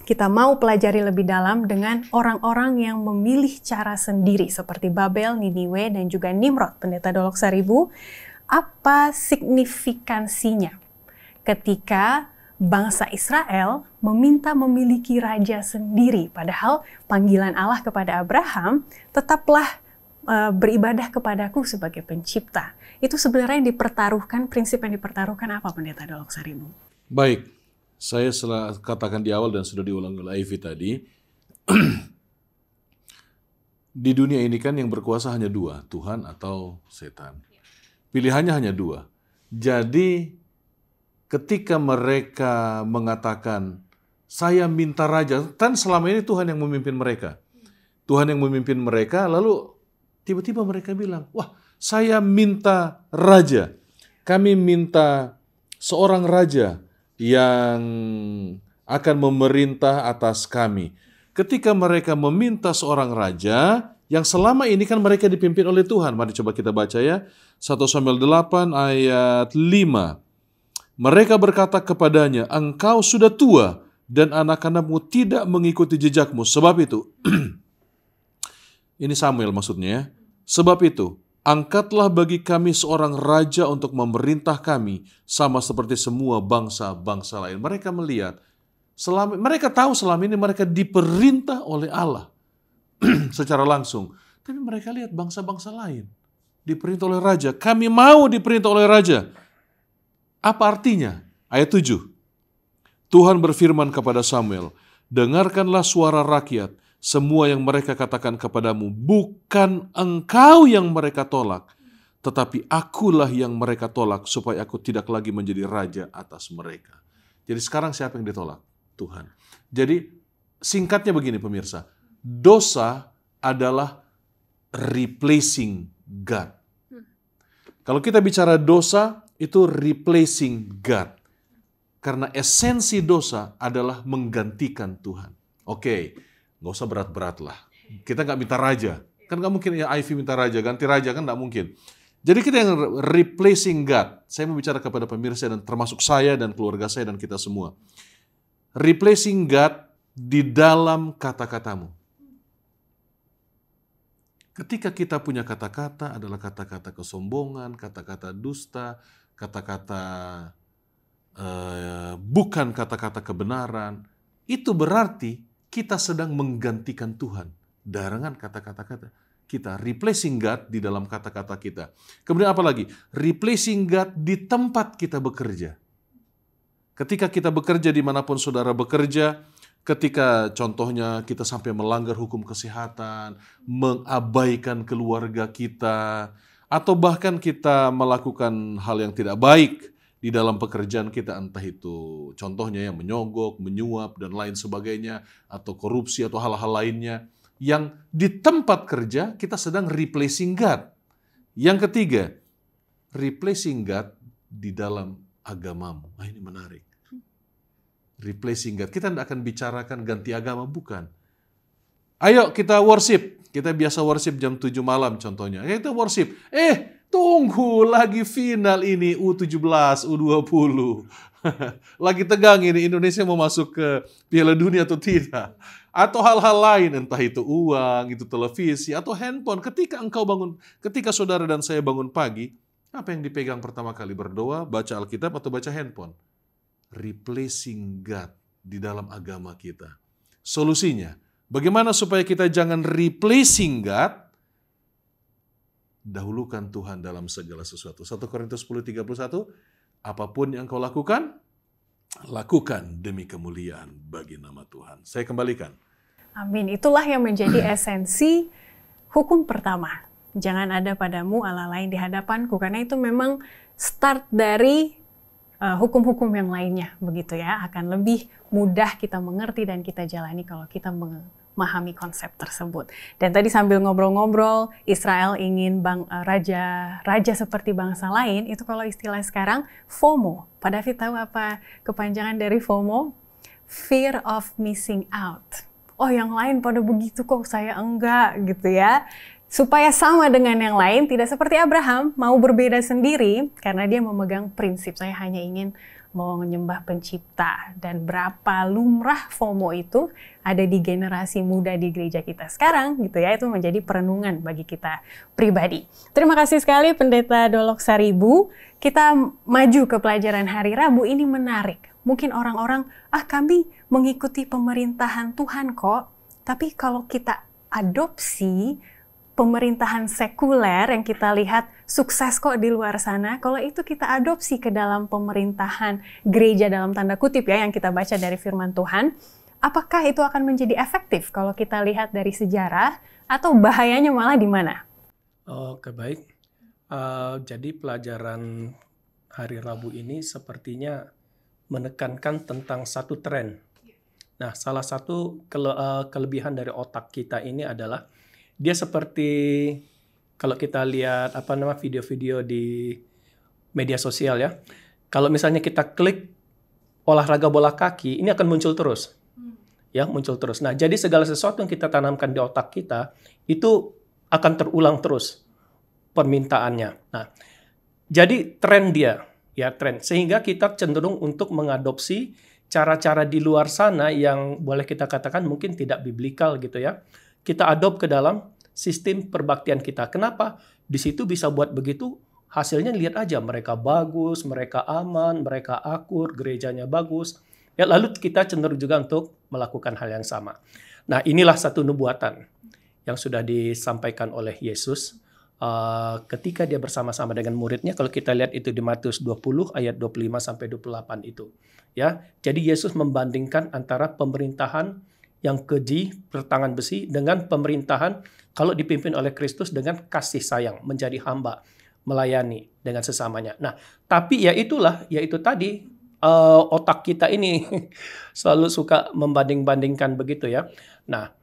Kita mau pelajari lebih dalam dengan orang-orang yang memilih cara sendiri seperti Babel, Niniwe, dan juga Nimrod. Pendeta Dolok Saribu, apa signifikansinya ketika bangsa Israel meminta memiliki raja sendiri, padahal panggilan Allah kepada Abraham, tetaplah beribadah kepadaku sebagai pencipta. Itu sebenarnya yang dipertaruhkan, prinsip yang dipertaruhkan apa, Pendeta Dolok Saribu? Baik, saya katakan di awal dan sudah diulang oleh Ivy tadi, di dunia ini kan yang berkuasa hanya dua, Tuhan atau setan. Pilihannya hanya dua. Jadi ketika mereka mengatakan, saya minta raja, kan selama ini Tuhan yang memimpin mereka. Tuhan yang memimpin mereka, lalu tiba-tiba mereka bilang, wah, saya minta raja. Kami minta seorang raja yang akan memerintah atas kami. Ketika mereka meminta seorang raja, yang selama ini kan mereka dipimpin oleh Tuhan. Mari coba kita baca ya. 1 Samuel 8 ayat 5. Mereka berkata kepadanya, engkau sudah tua dan anak-anakmu tidak mengikuti jejakmu. Sebab itu, ini Samuel maksudnya ya. Sebab itu, angkatlah bagi kami seorang raja untuk memerintah kami sama seperti semua bangsa-bangsa lain. Mereka melihat, mereka tahu selama ini mereka diperintah oleh Allah secara langsung. Tapi mereka lihat bangsa-bangsa lain diperintah oleh raja. Kami mau diperintah oleh raja. Apa artinya? Ayat 7. Tuhan berfirman kepada Samuel, dengarkanlah suara rakyat, semua yang mereka katakan kepadamu, bukan engkau yang mereka tolak, tetapi akulah yang mereka tolak, supaya aku tidak lagi menjadi raja atas mereka. Jadi sekarang siapa yang ditolak? Tuhan. Jadi singkatnya begini pemirsa, dosa adalah replacing God. Kalau kita bicara dosa, itu replacing God. Karena esensi dosa adalah menggantikan Tuhan. Oke, nggak usah berat-berat lah. Kita nggak minta raja. Kan nggak mungkin ya Ivy minta raja, ganti raja kan nggak mungkin. Jadi kita yang replacing God. Saya mau bicara kepada pemirsa dan termasuk saya dan keluarga saya dan kita semua. Replacing God di dalam kata-katamu. Ketika kita punya kata-kata adalah kata-kata kesombongan, kata-kata dusta, kata-kata bukan kata-kata kebenaran, itu berarti kita sedang menggantikan Tuhan dengan kata-kata kita. Replacing God di dalam kata-kata kita. Kemudian apa lagi? Replacing God di tempat kita bekerja. Ketika kita bekerja dimanapun saudara bekerja, ketika contohnya kita sampai melanggar hukum kesehatan, mengabaikan keluarga kita, atau bahkan kita melakukan hal yang tidak baik di dalam pekerjaan kita, entah itu contohnya yang menyogok, menyuap, dan lain sebagainya, atau korupsi, atau hal-hal lainnya, yang di tempat kerja kita sedang replacing God. Yang ketiga, replacing God di dalam agamamu. Nah, ini menarik. Replacing God. Kita tidak akan bicarakan ganti agama, bukan. Ayo kita worship. Kita biasa worship jam 7 malam contohnya. Kita worship. Tunggu lagi final ini U17, U20. Lagi tegang ini Indonesia mau masuk ke Piala Dunia atau tidak. Atau hal-hal lain, entah itu uang, itu televisi, atau handphone. Ketika saudara dan saya bangun pagi, apa yang dipegang pertama kali? Berdoa, baca Alkitab, atau baca handphone? Replacing God di dalam agama kita. Solusinya, bagaimana supaya kita jangan replacing God? Dahulukan Tuhan dalam segala sesuatu. 1 Korintus 10:31, apapun yang kau lakukan, lakukan demi kemuliaan bagi nama Tuhan. Saya kembalikan. Amin. Itulah yang menjadi esensi hukum pertama. Jangan ada padamu Allah lain di hadapanku. Karena itu memang start dari hukum-hukum yang lainnya, begitu ya. Akan lebih mudah kita mengerti dan kita jalani kalau kita memahami konsep tersebut. Dan tadi sambil ngobrol-ngobrol, Israel ingin raja seperti bangsa lain, itu kalau istilah sekarang FOMO. Pak David tahu apa kepanjangan dari FOMO? Fear of missing out. Oh, yang lain pada begitu kok, saya enggak, gitu ya. Supaya sama dengan yang lain, tidak seperti Abraham, mau berbeda sendiri, karena dia memegang prinsip, saya hanya ingin menyembah pencipta. Dan berapa lumrah FOMO itu ada di generasi muda di gereja kita sekarang, gitu ya, itu menjadi perenungan bagi kita pribadi. Terima kasih sekali Pendeta Dolok Saribu. Kita maju ke pelajaran hari Rabu, ini menarik. Mungkin orang-orang, kami mengikuti pemerintahan Tuhan kok, tapi kalau kita adopsi pemerintahan sekuler yang kita lihat sukses kok di luar sana, kalau itu kita adopsi ke dalam pemerintahan gereja dalam tanda kutip ya, yang kita baca dari firman Tuhan, apakah itu akan menjadi efektif kalau kita lihat dari sejarah, atau bahayanya malah di mana? Oke, baik. Jadi pelajaran hari Rabu ini sepertinya menekankan tentang satu tren. Nah, salah satu kelebihan dari otak kita ini adalah dia seperti kalau kita lihat video-video di media sosial ya. Kalau misalnya kita klik olahraga bola kaki, ini akan muncul terus. Ya, muncul terus. Nah, jadi segala sesuatu yang kita tanamkan di otak kita itu akan terulang terus permintaannya. Nah, jadi tren dia, ya tren. Sehingga kita cenderung untuk mengadopsi cara-cara di luar sana yang boleh kita katakan mungkin tidak biblikal gitu ya. Kita adopt ke dalam sistem perbaktian kita. Kenapa? Di situ bisa buat begitu, hasilnya lihat aja, mereka bagus, mereka aman, mereka akur, gerejanya bagus. Ya, lalu kita cenderung juga untuk melakukan hal yang sama. Nah, inilah satu nubuatan yang sudah disampaikan oleh Yesus ketika dia bersama-sama dengan muridnya, kalau kita lihat itu di Matius 20 ayat 25 sampai 28 itu. Ya, jadi Yesus membandingkan antara pemerintahan yang keji bertangan besi dengan pemerintahan kalau dipimpin oleh Kristus dengan kasih sayang, menjadi hamba, melayani dengan sesamanya. Nah, tapi ya itu tadi otak kita ini selalu suka membanding-bandingkan begitu ya. Nah,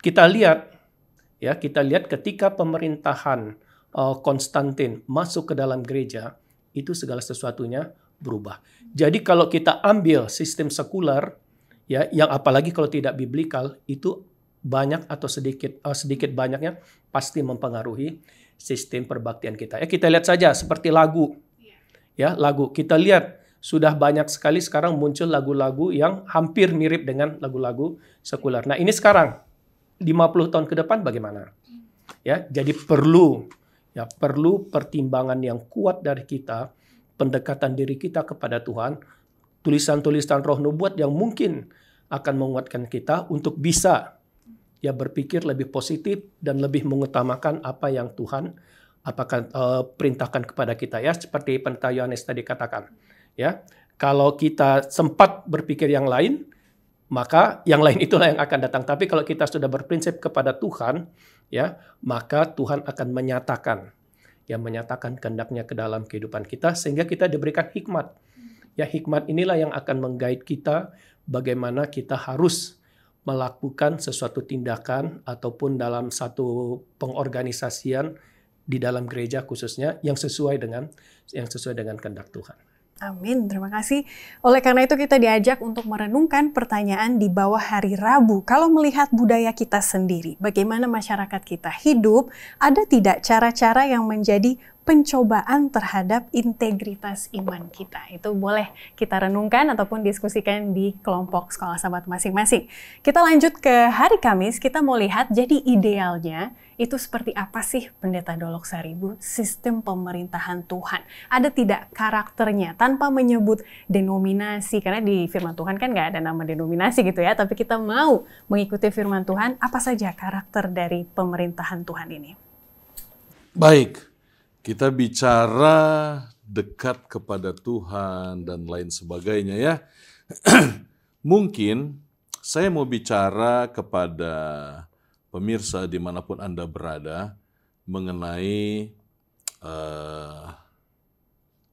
kita lihat ketika pemerintahan Konstantin masuk ke dalam gereja, itu segala sesuatunya berubah. Jadi kalau kita ambil sistem sekular, ya, yang apalagi kalau tidak biblikal, itu banyak atau sedikit banyaknya pasti mempengaruhi sistem perbaktian kita. Ya, kita lihat saja seperti lagu. Ya, lagu. Kita lihat sudah banyak sekali sekarang muncul lagu-lagu yang hampir mirip dengan lagu-lagu sekular. Nah, ini sekarang 50 tahun ke depan bagaimana? Ya, jadi perlu pertimbangan yang kuat dari kita, pendekatan diri kita kepada Tuhan, tulisan-tulisan roh nubuat yang mungkin akan menguatkan kita untuk bisa ya berpikir lebih positif dan lebih mengutamakan apa yang Tuhan perintahkan kepada kita, ya, seperti Pendeta Yohanes tadi katakan. Ya, kalau kita sempat berpikir yang lain, maka yang lain itulah yang akan datang. Tapi kalau kita sudah berprinsip kepada Tuhan, ya, maka Tuhan akan menyatakan kehendak-Nya ke dalam kehidupan kita sehingga kita diberikan hikmat. Ya, hikmat inilah yang akan meng-guide kita bagaimana kita harus melakukan sesuatu tindakan ataupun dalam satu pengorganisasian di dalam gereja khususnya yang sesuai dengan kehendak Tuhan. Amin, terima kasih. Oleh karena itu kita diajak untuk merenungkan pertanyaan di bawah hari Rabu. Kalau melihat budaya kita sendiri, bagaimana masyarakat kita hidup, ada tidak cara-cara yang menjadi pencobaan terhadap integritas iman kita? Itu boleh kita renungkan ataupun diskusikan di kelompok Sekolah Sahabat masing-masing. Kita lanjut ke hari Kamis, kita mau lihat jadi idealnya itu seperti apa sih Pendeta Dolok Saribu, sistem pemerintahan Tuhan. Ada tidak karakternya tanpa menyebut denominasi, karena di firman Tuhan kan nggak ada nama denominasi gitu ya, tapi kita mau mengikuti firman Tuhan, apa saja karakter dari pemerintahan Tuhan ini? Baik, kita bicara dekat kepada Tuhan dan lain sebagainya ya. Mungkin saya mau bicara kepada pemirsa dimanapun Anda berada mengenai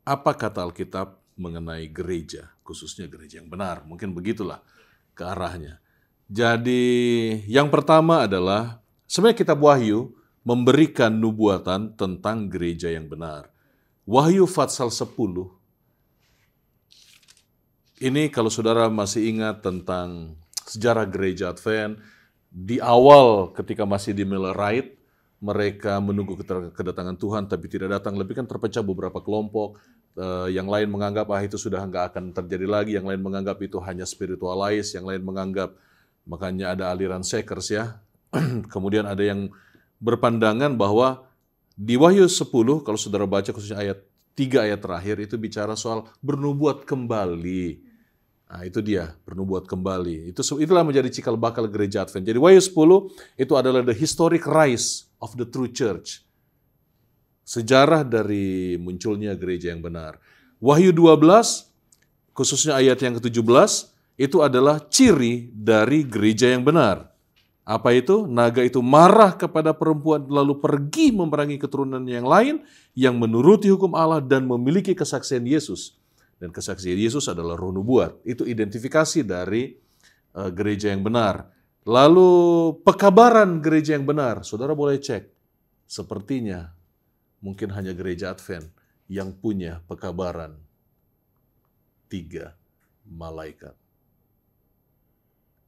apa kata Alkitab mengenai gereja, khususnya gereja yang benar. Mungkin begitulah ke arahnya. Jadi yang pertama adalah sebenarnya kitab Wahyu memberikan nubuatan tentang gereja yang benar. Wahyu pasal 10. Ini kalau saudara masih ingat tentang sejarah gereja Advent, di awal ketika masih di Millerite, mereka menunggu kedatangan Tuhan tapi tidak datang. Lebih kan terpecah beberapa kelompok. Yang lain menganggap itu sudah nggak akan terjadi lagi. Yang lain menganggap itu hanya spiritualis. Yang lain menganggap, makanya ada aliran Shakers ya. Kemudian ada yang berpandangan bahwa di Wahyu 10, kalau saudara baca khususnya ayat 3 ayat terakhir, itu bicara soal bernubuat kembali. Nah, itu dia, bernubuat kembali. Itulah menjadi cikal bakal gereja Advent. Jadi Wahyu 10 itu adalah the historic rise of the true church. Sejarah dari munculnya gereja yang benar. Wahyu 12, khususnya ayat yang ke-17, itu adalah ciri dari gereja yang benar. Apa itu? Naga itu marah kepada perempuan lalu pergi memerangi keturunan yang lain yang menuruti hukum Allah dan memiliki kesaksian Yesus. Dan kesaksian Yesus adalah roh nubuat. Itu identifikasi dari gereja yang benar. Lalu pekabaran gereja yang benar. Saudara boleh cek. Sepertinya mungkin hanya gereja Advent yang punya pekabaran 3 malaikat.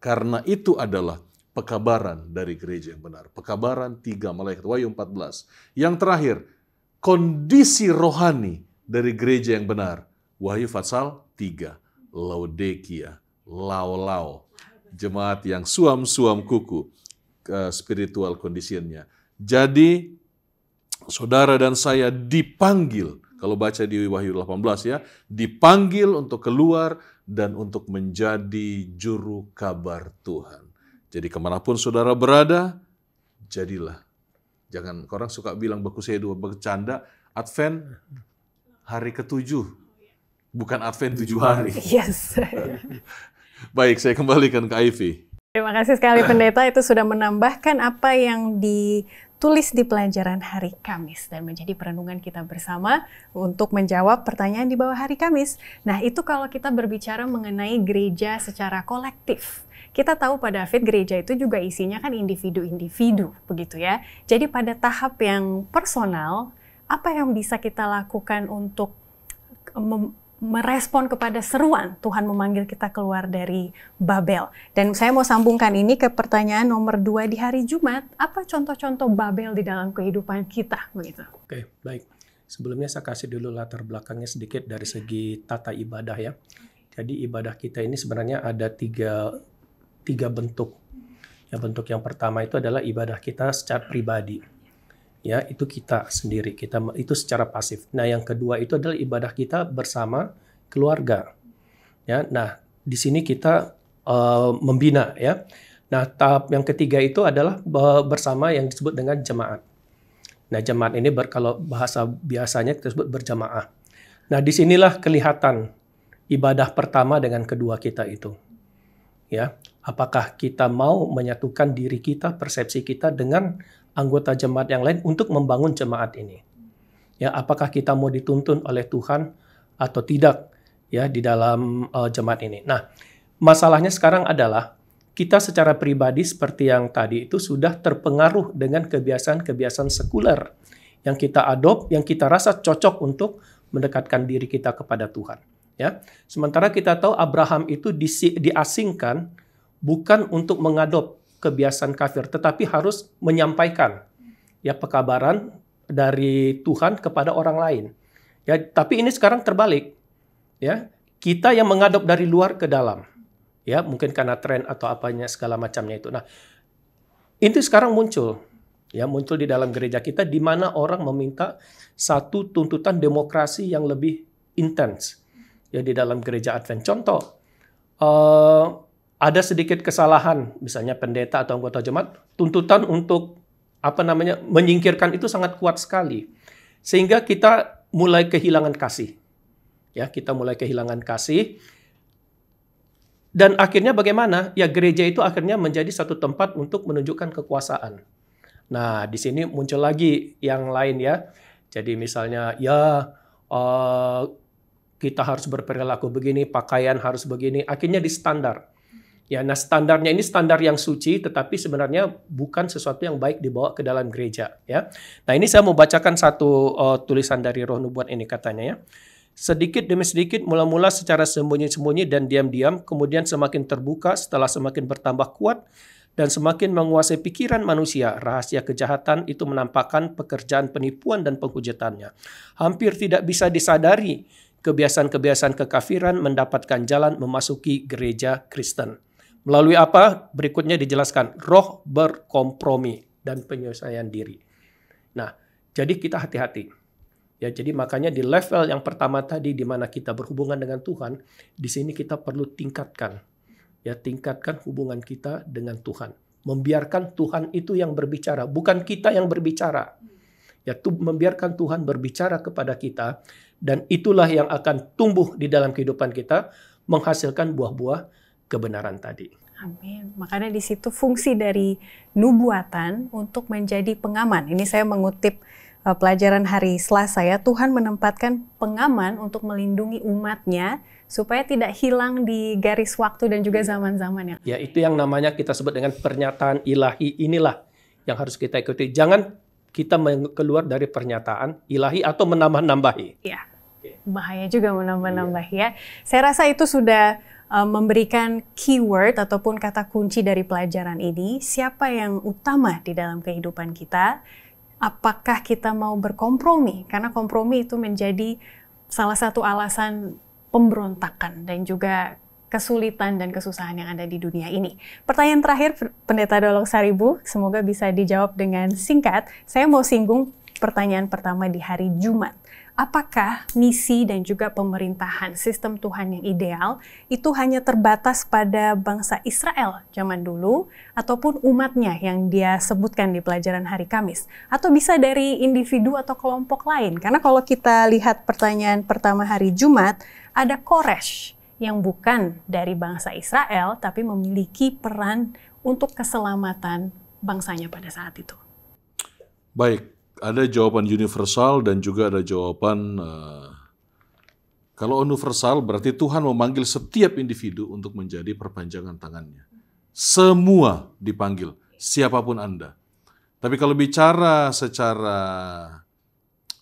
Karena itu adalah pekabaran dari gereja yang benar. Pekabaran 3 malaikat. Wahyu 14. Yang terakhir, kondisi rohani dari gereja yang benar. Wahyu pasal 3, Laodikia, lau-lau, jemaat yang suam-suam kuku, spiritual condition-nya. Jadi, saudara dan saya dipanggil, kalau baca di Wahyu 18 ya, dipanggil untuk keluar dan untuk menjadi juru kabar Tuhan. Jadi kemanapun saudara berada, jadilah Jangan, orang suka bilang baku saya dua bercanda, Advent hari ke-7, bukan Advent 7 hari. Yes. Baik, saya kembalikan ke Ivy. Terima kasih sekali Pendeta, itu sudah menambahkan apa yang ditulis di pelajaran hari Kamis dan menjadi perenungan kita bersama untuk menjawab pertanyaan di bawah hari Kamis. Nah, itu kalau kita berbicara mengenai gereja secara kolektif. Kita tahu Pak David, gereja itu juga isinya kan individu-individu, begitu ya. Jadi pada tahap yang personal, apa yang bisa kita lakukan untuk merespon kepada seruan Tuhan memanggil kita keluar dari Babel? Dan saya mau sambungkan ini ke pertanyaan nomor 2 di hari Jumat. Apa contoh-contoh Babel di dalam kehidupan kita? Begitu. Oke, baik. Sebelumnya saya kasih dulu latar belakangnya sedikit dari segi tata ibadah ya. Jadi ibadah kita ini sebenarnya ada tiga bentuk. Yang bentuk yang pertama itu adalah ibadah kita secara pribadi. Ya, itu kita sendiri, itu secara pasif. Nah, yang kedua itu adalah ibadah kita bersama keluarga. Ya, nah di sini kita membina ya. Nah, tahap yang ketiga itu adalah bersama yang disebut dengan jemaat. Nah, jemaat ini kalau bahasa biasanya kita sebut berjamaah. Nah, disinilah kelihatan ibadah pertama dengan kedua kita itu. Ya, apakah kita mau menyatukan diri kita, persepsi kita dengan anggota jemaat yang lain untuk membangun jemaat ini. Ya, apakah kita mau dituntun oleh Tuhan atau tidak ya di dalam jemaat ini. Nah, masalahnya sekarang adalah kita secara pribadi seperti yang tadi itu sudah terpengaruh dengan kebiasaan-kebiasaan sekuler yang kita adopt, yang kita rasa cocok untuk mendekatkan diri kita kepada Tuhan. Ya, sementara kita tahu Abraham itu diasingkan bukan untuk mengadop kebiasaan kafir, tetapi harus menyampaikan ya pekabaran dari Tuhan kepada orang lain. Ya, tapi ini sekarang terbalik. Ya, kita yang mengadop dari luar ke dalam. Ya, mungkin karena tren atau apanya segala macamnya itu. Nah, itu sekarang muncul. Ya, muncul di dalam gereja kita di mana orang meminta satu tuntutan demokrasi yang lebih intens. Ya, di dalam gereja Advent. Contoh, ada sedikit kesalahan, misalnya pendeta atau anggota jemaat, tuntutan untuk menyingkirkan itu sangat kuat sekali. Sehingga kita mulai kehilangan kasih. Ya, kita mulai kehilangan kasih. Dan akhirnya bagaimana? Ya, gereja itu akhirnya menjadi satu tempat untuk menunjukkan kekuasaan. Nah, di sini muncul lagi yang lain ya. Jadi misalnya, ya kita harus berperilaku begini, pakaian harus begini, akhirnya di standar. Ya, nah standarnya ini standar yang suci, tetapi sebenarnya bukan sesuatu yang baik dibawa ke dalam gereja. Ya, nah ini saya mau bacakan satu tulisan dari Roh Nubuat ini katanya ya. Sedikit demi sedikit, mula-mula secara sembunyi-sembunyi dan diam-diam, kemudian semakin terbuka setelah semakin bertambah kuat dan semakin menguasai pikiran manusia. Rahasia kejahatan itu menampakkan pekerjaan penipuan dan penghujatannya. Hampir tidak bisa disadari kebiasaan-kebiasaan kekafiran mendapatkan jalan memasuki gereja Kristen. Melalui apa? Berikutnya dijelaskan, roh berkompromi dan penyesuaian diri. Nah, jadi kita hati-hati. Ya, jadi makanya di level yang pertama tadi di mana kita berhubungan dengan Tuhan, di sini kita perlu tingkatkan. Ya, tingkatkan hubungan kita dengan Tuhan. Membiarkan Tuhan itu yang berbicara, bukan kita yang berbicara. Ya, membiarkan Tuhan berbicara kepada kita, dan itulah yang akan tumbuh di dalam kehidupan kita, menghasilkan buah-buah kebenaran tadi. Amin. Makanya di situ fungsi dari nubuatan untuk menjadi pengaman. Ini saya mengutip pelajaran hari Selasa ya. Tuhan menempatkan pengaman untuk melindungi umatnya supaya tidak hilang di garis waktu dan juga zaman-zaman yang. Ya, itu yang namanya kita sebut dengan pernyataan ilahi. Inilah yang harus kita ikuti. Jangan kita keluar dari pernyataan ilahi atau menambah-nambahi. Iya. Bahaya juga menambah-nambah ya. Saya rasa itu sudah memberikan keyword ataupun kata kunci dari pelajaran ini. Siapa yang utama di dalam kehidupan kita? Apakah kita mau berkompromi? Karena kompromi itu menjadi salah satu alasan pemberontakan dan juga kesulitan dan kesusahan yang ada di dunia ini. Pertanyaan terakhir, Pendeta Dolok Saribu, semoga bisa dijawab dengan singkat. Saya mau singgung pertanyaan pertama di hari Jumat. Apakah misi dan juga pemerintahan sistem Tuhan yang ideal itu hanya terbatas pada bangsa Israel zaman dulu ataupun umatnya yang dia sebutkan di pelajaran hari Kamis? Atau bisa dari individu atau kelompok lain? Karena kalau kita lihat pertanyaan pertama hari Jumat, ada Koresh yang bukan dari bangsa Israel tapi memiliki peran untuk keselamatan bangsanya pada saat itu. Baik, ada jawaban universal dan juga ada jawaban kalau universal berarti Tuhan memanggil setiap individu untuk menjadi perpanjangan tangannya. Semua dipanggil, siapapun Anda. Tapi kalau bicara secara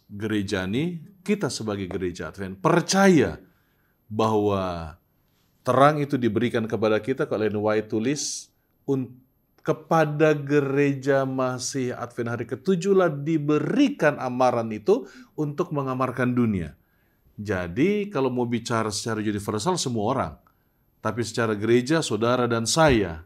gerejani, kita sebagai gereja Advent percaya bahwa terang itu diberikan kepada kita, kalau Ellen White tulis, kepada gereja Masih Advent hari ke-7 lah diberikan amaran itu untuk mengamarkan dunia. Jadi kalau mau bicara secara universal semua orang, tapi secara gereja saudara dan saya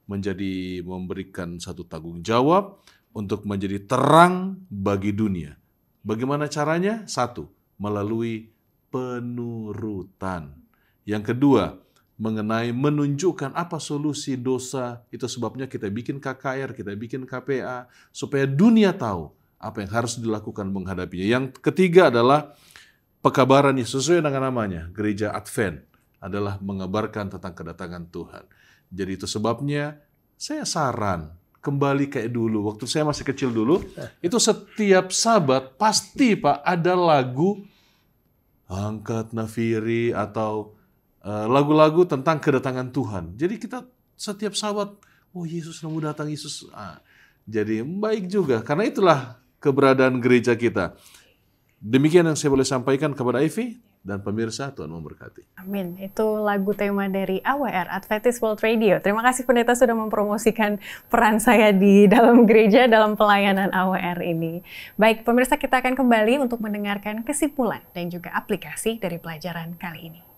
memberikan satu tanggung jawab untuk menjadi terang bagi dunia. Bagaimana caranya? Satu, melalui penurutan. Yang kedua, mengenai menunjukkan apa solusi dosa, itu sebabnya kita bikin KKR, kita bikin KPA, supaya dunia tahu apa yang harus dilakukan menghadapinya. Yang ketiga adalah pekabaran yang sesuai dengan namanya, Gereja Advent, adalah mengabarkan tentang kedatangan Tuhan. Jadi itu sebabnya saya saran, kembali kayak dulu, waktu saya masih kecil dulu, itu setiap Sabat pasti Pak ada lagu Angkat Nafiri atau lagu-lagu tentang kedatangan Tuhan. Jadi kita setiap Sabat, oh Yesus mau datang, Yesus. Jadi baik juga, karena itulah keberadaan gereja kita. Demikian yang saya boleh sampaikan kepada Ivy dan pemirsa, Tuhan memberkati. Amin. Itu lagu tema dari AWR, Adventist World Radio. Terima kasih pendeta sudah mempromosikan peran saya di dalam gereja, dalam pelayanan AWR ini. Baik, pemirsa, kita akan kembali untuk mendengarkan kesimpulan dan juga aplikasi dari pelajaran kali ini.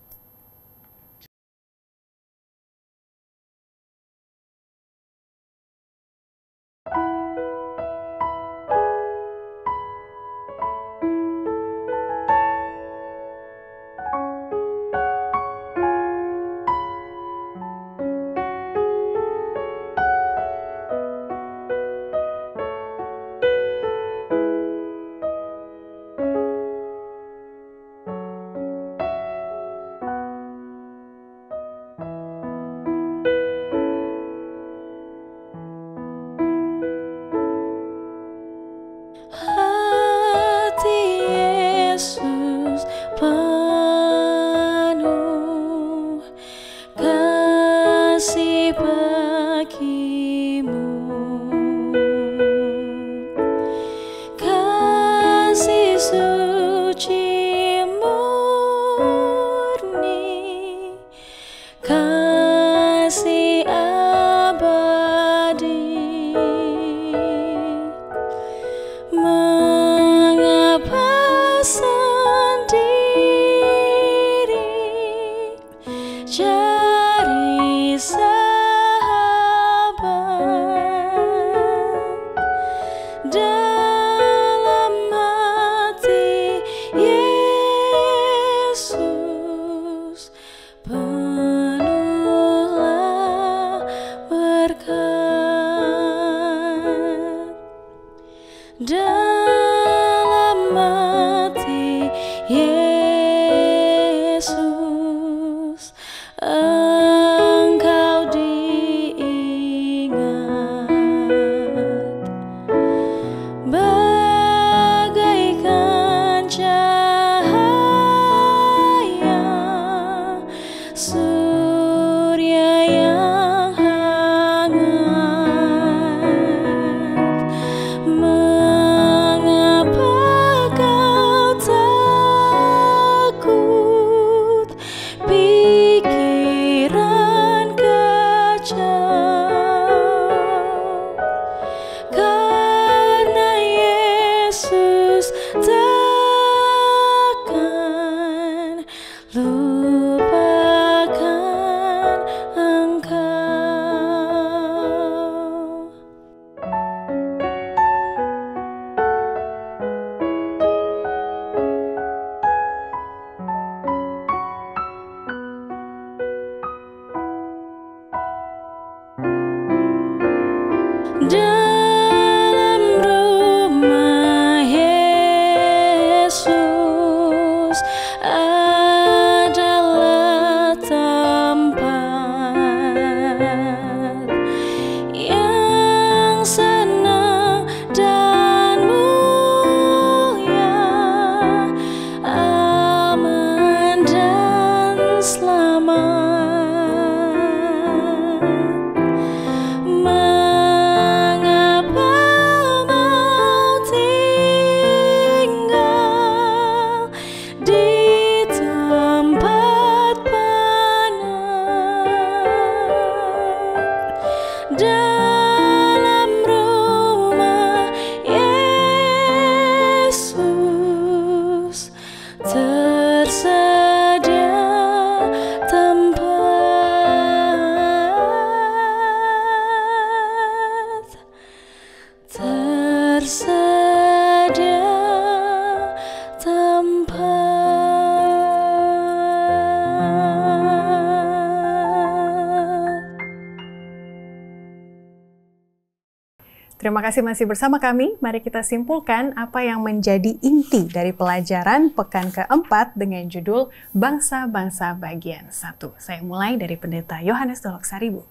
Terima kasih masih bersama kami. Mari kita simpulkan apa yang menjadi inti dari pelajaran pekan keempat dengan judul Bangsa-Bangsa bagian 1. Saya mulai dari Pendeta Yohanes Doloksaribu.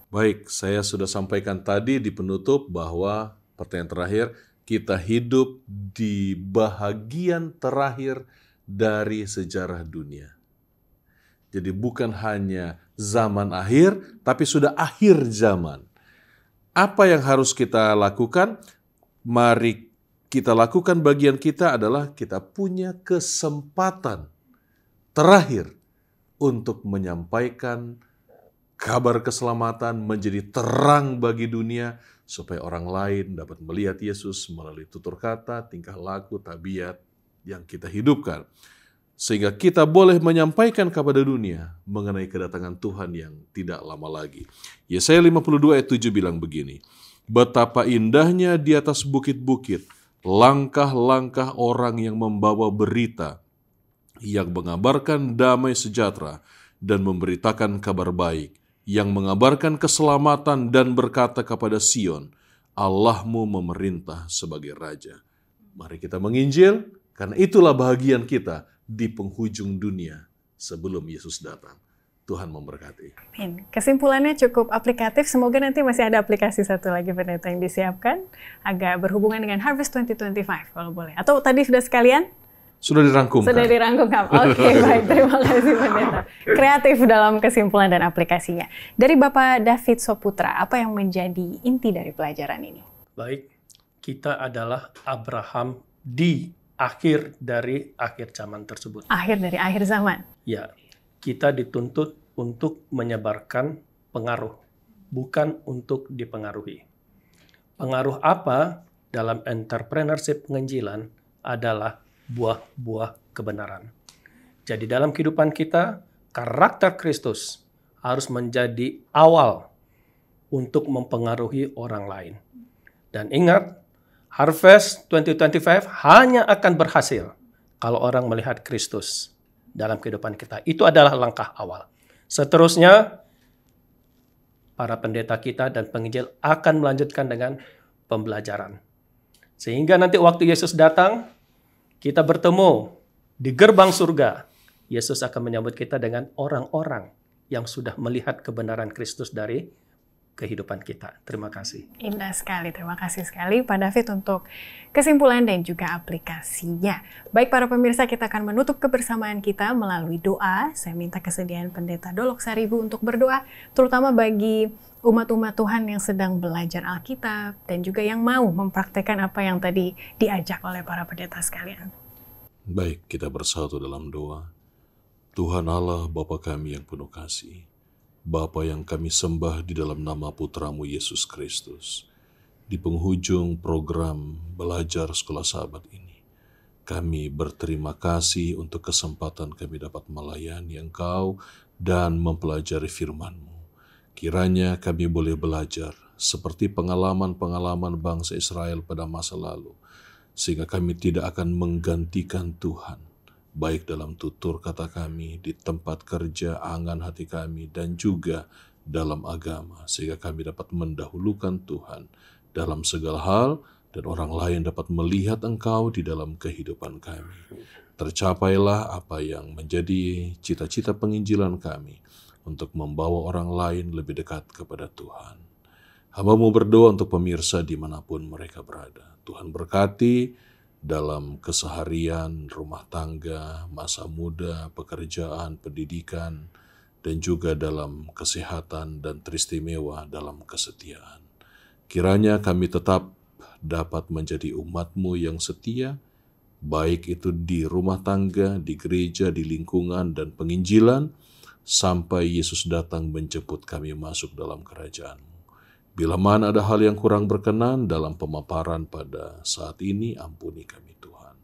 Baik, saya sudah sampaikan tadi di penutup bahwa pertanyaan terakhir, kita hidup di bahagian terakhir dari sejarah dunia. Jadi bukan hanya zaman akhir, tapi sudah akhir zaman. Apa yang harus kita lakukan? Mari kita lakukan bagian kita adalah kita punya kesempatan terakhir untuk menyampaikan kabar keselamatan menjadi terang bagi dunia supaya orang lain dapat melihat Yesus melalui tutur kata, tingkah laku, tabiat yang kita hidupkan. Sehingga kita boleh menyampaikan kepada dunia mengenai kedatangan Tuhan yang tidak lama lagi. Yesaya 52 ayat 7 bilang begini, betapa indahnya di atas bukit-bukit, langkah-langkah orang yang membawa berita, yang mengabarkan damai sejahtera dan memberitakan kabar baik, yang mengabarkan keselamatan dan berkata kepada Sion, Allahmu memerintah sebagai Raja. Mari kita menginjil, karena itulah bahagian kita di penghujung dunia sebelum Yesus datang. Tuhan memberkati. Kesimpulannya cukup aplikatif. Semoga nanti masih ada aplikasi satu lagi pendeta yang disiapkan. Agak berhubungan dengan Harvest 2025 kalau boleh. Atau tadi sudah sekalian? Sudah dirangkumkan. Sudah dirangkumkan. Oke, baik. Terima kasih pendeta. Kreatif dalam kesimpulan dan aplikasinya. Dari Bapak David Soputra, apa yang menjadi inti dari pelajaran ini? Baik, kita adalah Abraham di akhir dari akhir zaman tersebut. Akhir dari akhir zaman. Ya, kita dituntut untuk menyebarkan pengaruh, bukan untuk dipengaruhi. Pengaruh apa dalam entrepreneurship penginjilan adalah buah-buah kebenaran. Jadi dalam kehidupan kita, karakter Kristus harus menjadi awal untuk mempengaruhi orang lain. Dan ingat, Harvest 2025 hanya akan berhasil kalau orang melihat Kristus dalam kehidupan kita. Itu adalah langkah awal. Seterusnya, para pendeta kita dan penginjil akan melanjutkan dengan pembelajaran. Sehingga nanti waktu Yesus datang, kita bertemu di gerbang surga. Yesus akan menyambut kita dengan orang-orang yang sudah melihat kebenaran Kristus dari kehidupan kita. Terima kasih. Indah sekali, terima kasih sekali Pak David untuk kesimpulan dan juga aplikasinya. Baik para pemirsa, kita akan menutup kebersamaan kita melalui doa. Saya minta kesediaan Pendeta Doloksaribu untuk berdoa, terutama bagi umat-umat Tuhan yang sedang belajar Alkitab dan juga yang mau mempraktekkan apa yang tadi diajak oleh para pendeta sekalian. Baik, kita bersatu dalam doa. Tuhan Allah, Bapa kami yang penuh kasih, Bapa yang kami sembah di dalam nama Putramu Yesus Kristus, di penghujung program belajar sekolah sahabat ini, kami berterima kasih untuk kesempatan kami dapat melayani Engkau dan mempelajari firman-Mu. Kiranya kami boleh belajar seperti pengalaman-pengalaman bangsa Israel pada masa lalu, sehingga kami tidak akan menggantikan Tuhan, baik dalam tutur kata kami, di tempat kerja, angan hati kami, dan juga dalam agama, sehingga kami dapat mendahulukan Tuhan dalam segala hal, dan orang lain dapat melihat Engkau di dalam kehidupan kami. Tercapailah apa yang menjadi cita-cita penginjilan kami, untuk membawa orang lain lebih dekat kepada Tuhan. Hamba-Mu berdoa untuk pemirsa dimanapun mereka berada. Tuhan berkati dalam keseharian, rumah tangga, masa muda, pekerjaan, pendidikan, dan juga dalam kesehatan dan teristimewa dalam kesetiaan. Kiranya kami tetap dapat menjadi umat-Mu yang setia, baik itu di rumah tangga, di gereja, di lingkungan, dan penginjilan, sampai Yesus datang menjemput kami masuk dalam kerajaan-Mu. Bila mana ada hal yang kurang berkenan dalam pemaparan pada saat ini, ampuni kami Tuhan.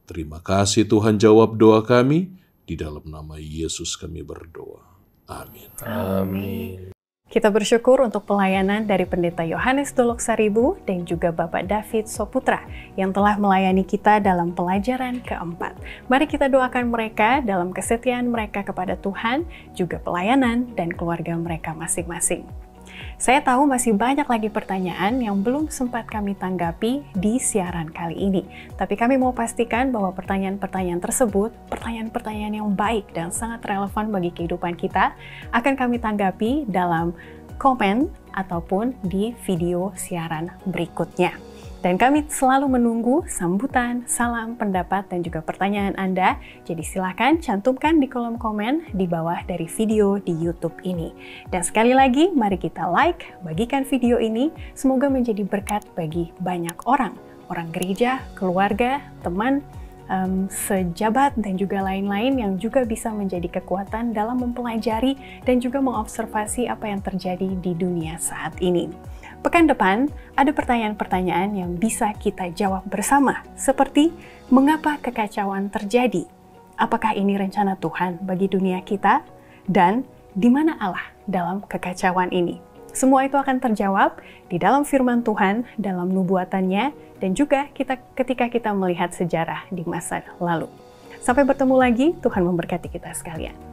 Terima kasih Tuhan, jawab doa kami. Di dalam nama Yesus kami berdoa. Amin. Amin. Kita bersyukur untuk pelayanan dari Pendeta Yohanes Doloksaribu dan juga Bapak David Soputra yang telah melayani kita dalam pelajaran keempat. Mari kita doakan mereka dalam kesetiaan mereka kepada Tuhan, juga pelayanan dan keluarga mereka masing-masing. Saya tahu masih banyak lagi pertanyaan yang belum sempat kami tanggapi di siaran kali ini. Tapi kami mau pastikan bahwa pertanyaan-pertanyaan tersebut, pertanyaan-pertanyaan yang baik dan sangat relevan bagi kehidupan kita, akan kami tanggapi dalam komen ataupun di video siaran berikutnya. Dan kami selalu menunggu sambutan, salam, pendapat, dan juga pertanyaan Anda. Jadi silakan cantumkan di kolom komen di bawah dari video di YouTube ini. Dan sekali lagi, mari kita like, bagikan video ini. Semoga menjadi berkat bagi banyak orang gereja, keluarga, teman, sejabat, dan juga lain-lain yang juga bisa menjadi kekuatan dalam mempelajari dan juga mengobservasi apa yang terjadi di dunia saat ini. Pekan depan, ada pertanyaan-pertanyaan yang bisa kita jawab bersama, seperti mengapa kekacauan terjadi? Apakah ini rencana Tuhan bagi dunia kita? Dan di mana Allah dalam kekacauan ini? Semua itu akan terjawab di dalam firman Tuhan, dalam nubuatannya, dan juga ketika kita melihat sejarah di masa lalu. Sampai bertemu lagi, Tuhan memberkati kita sekalian.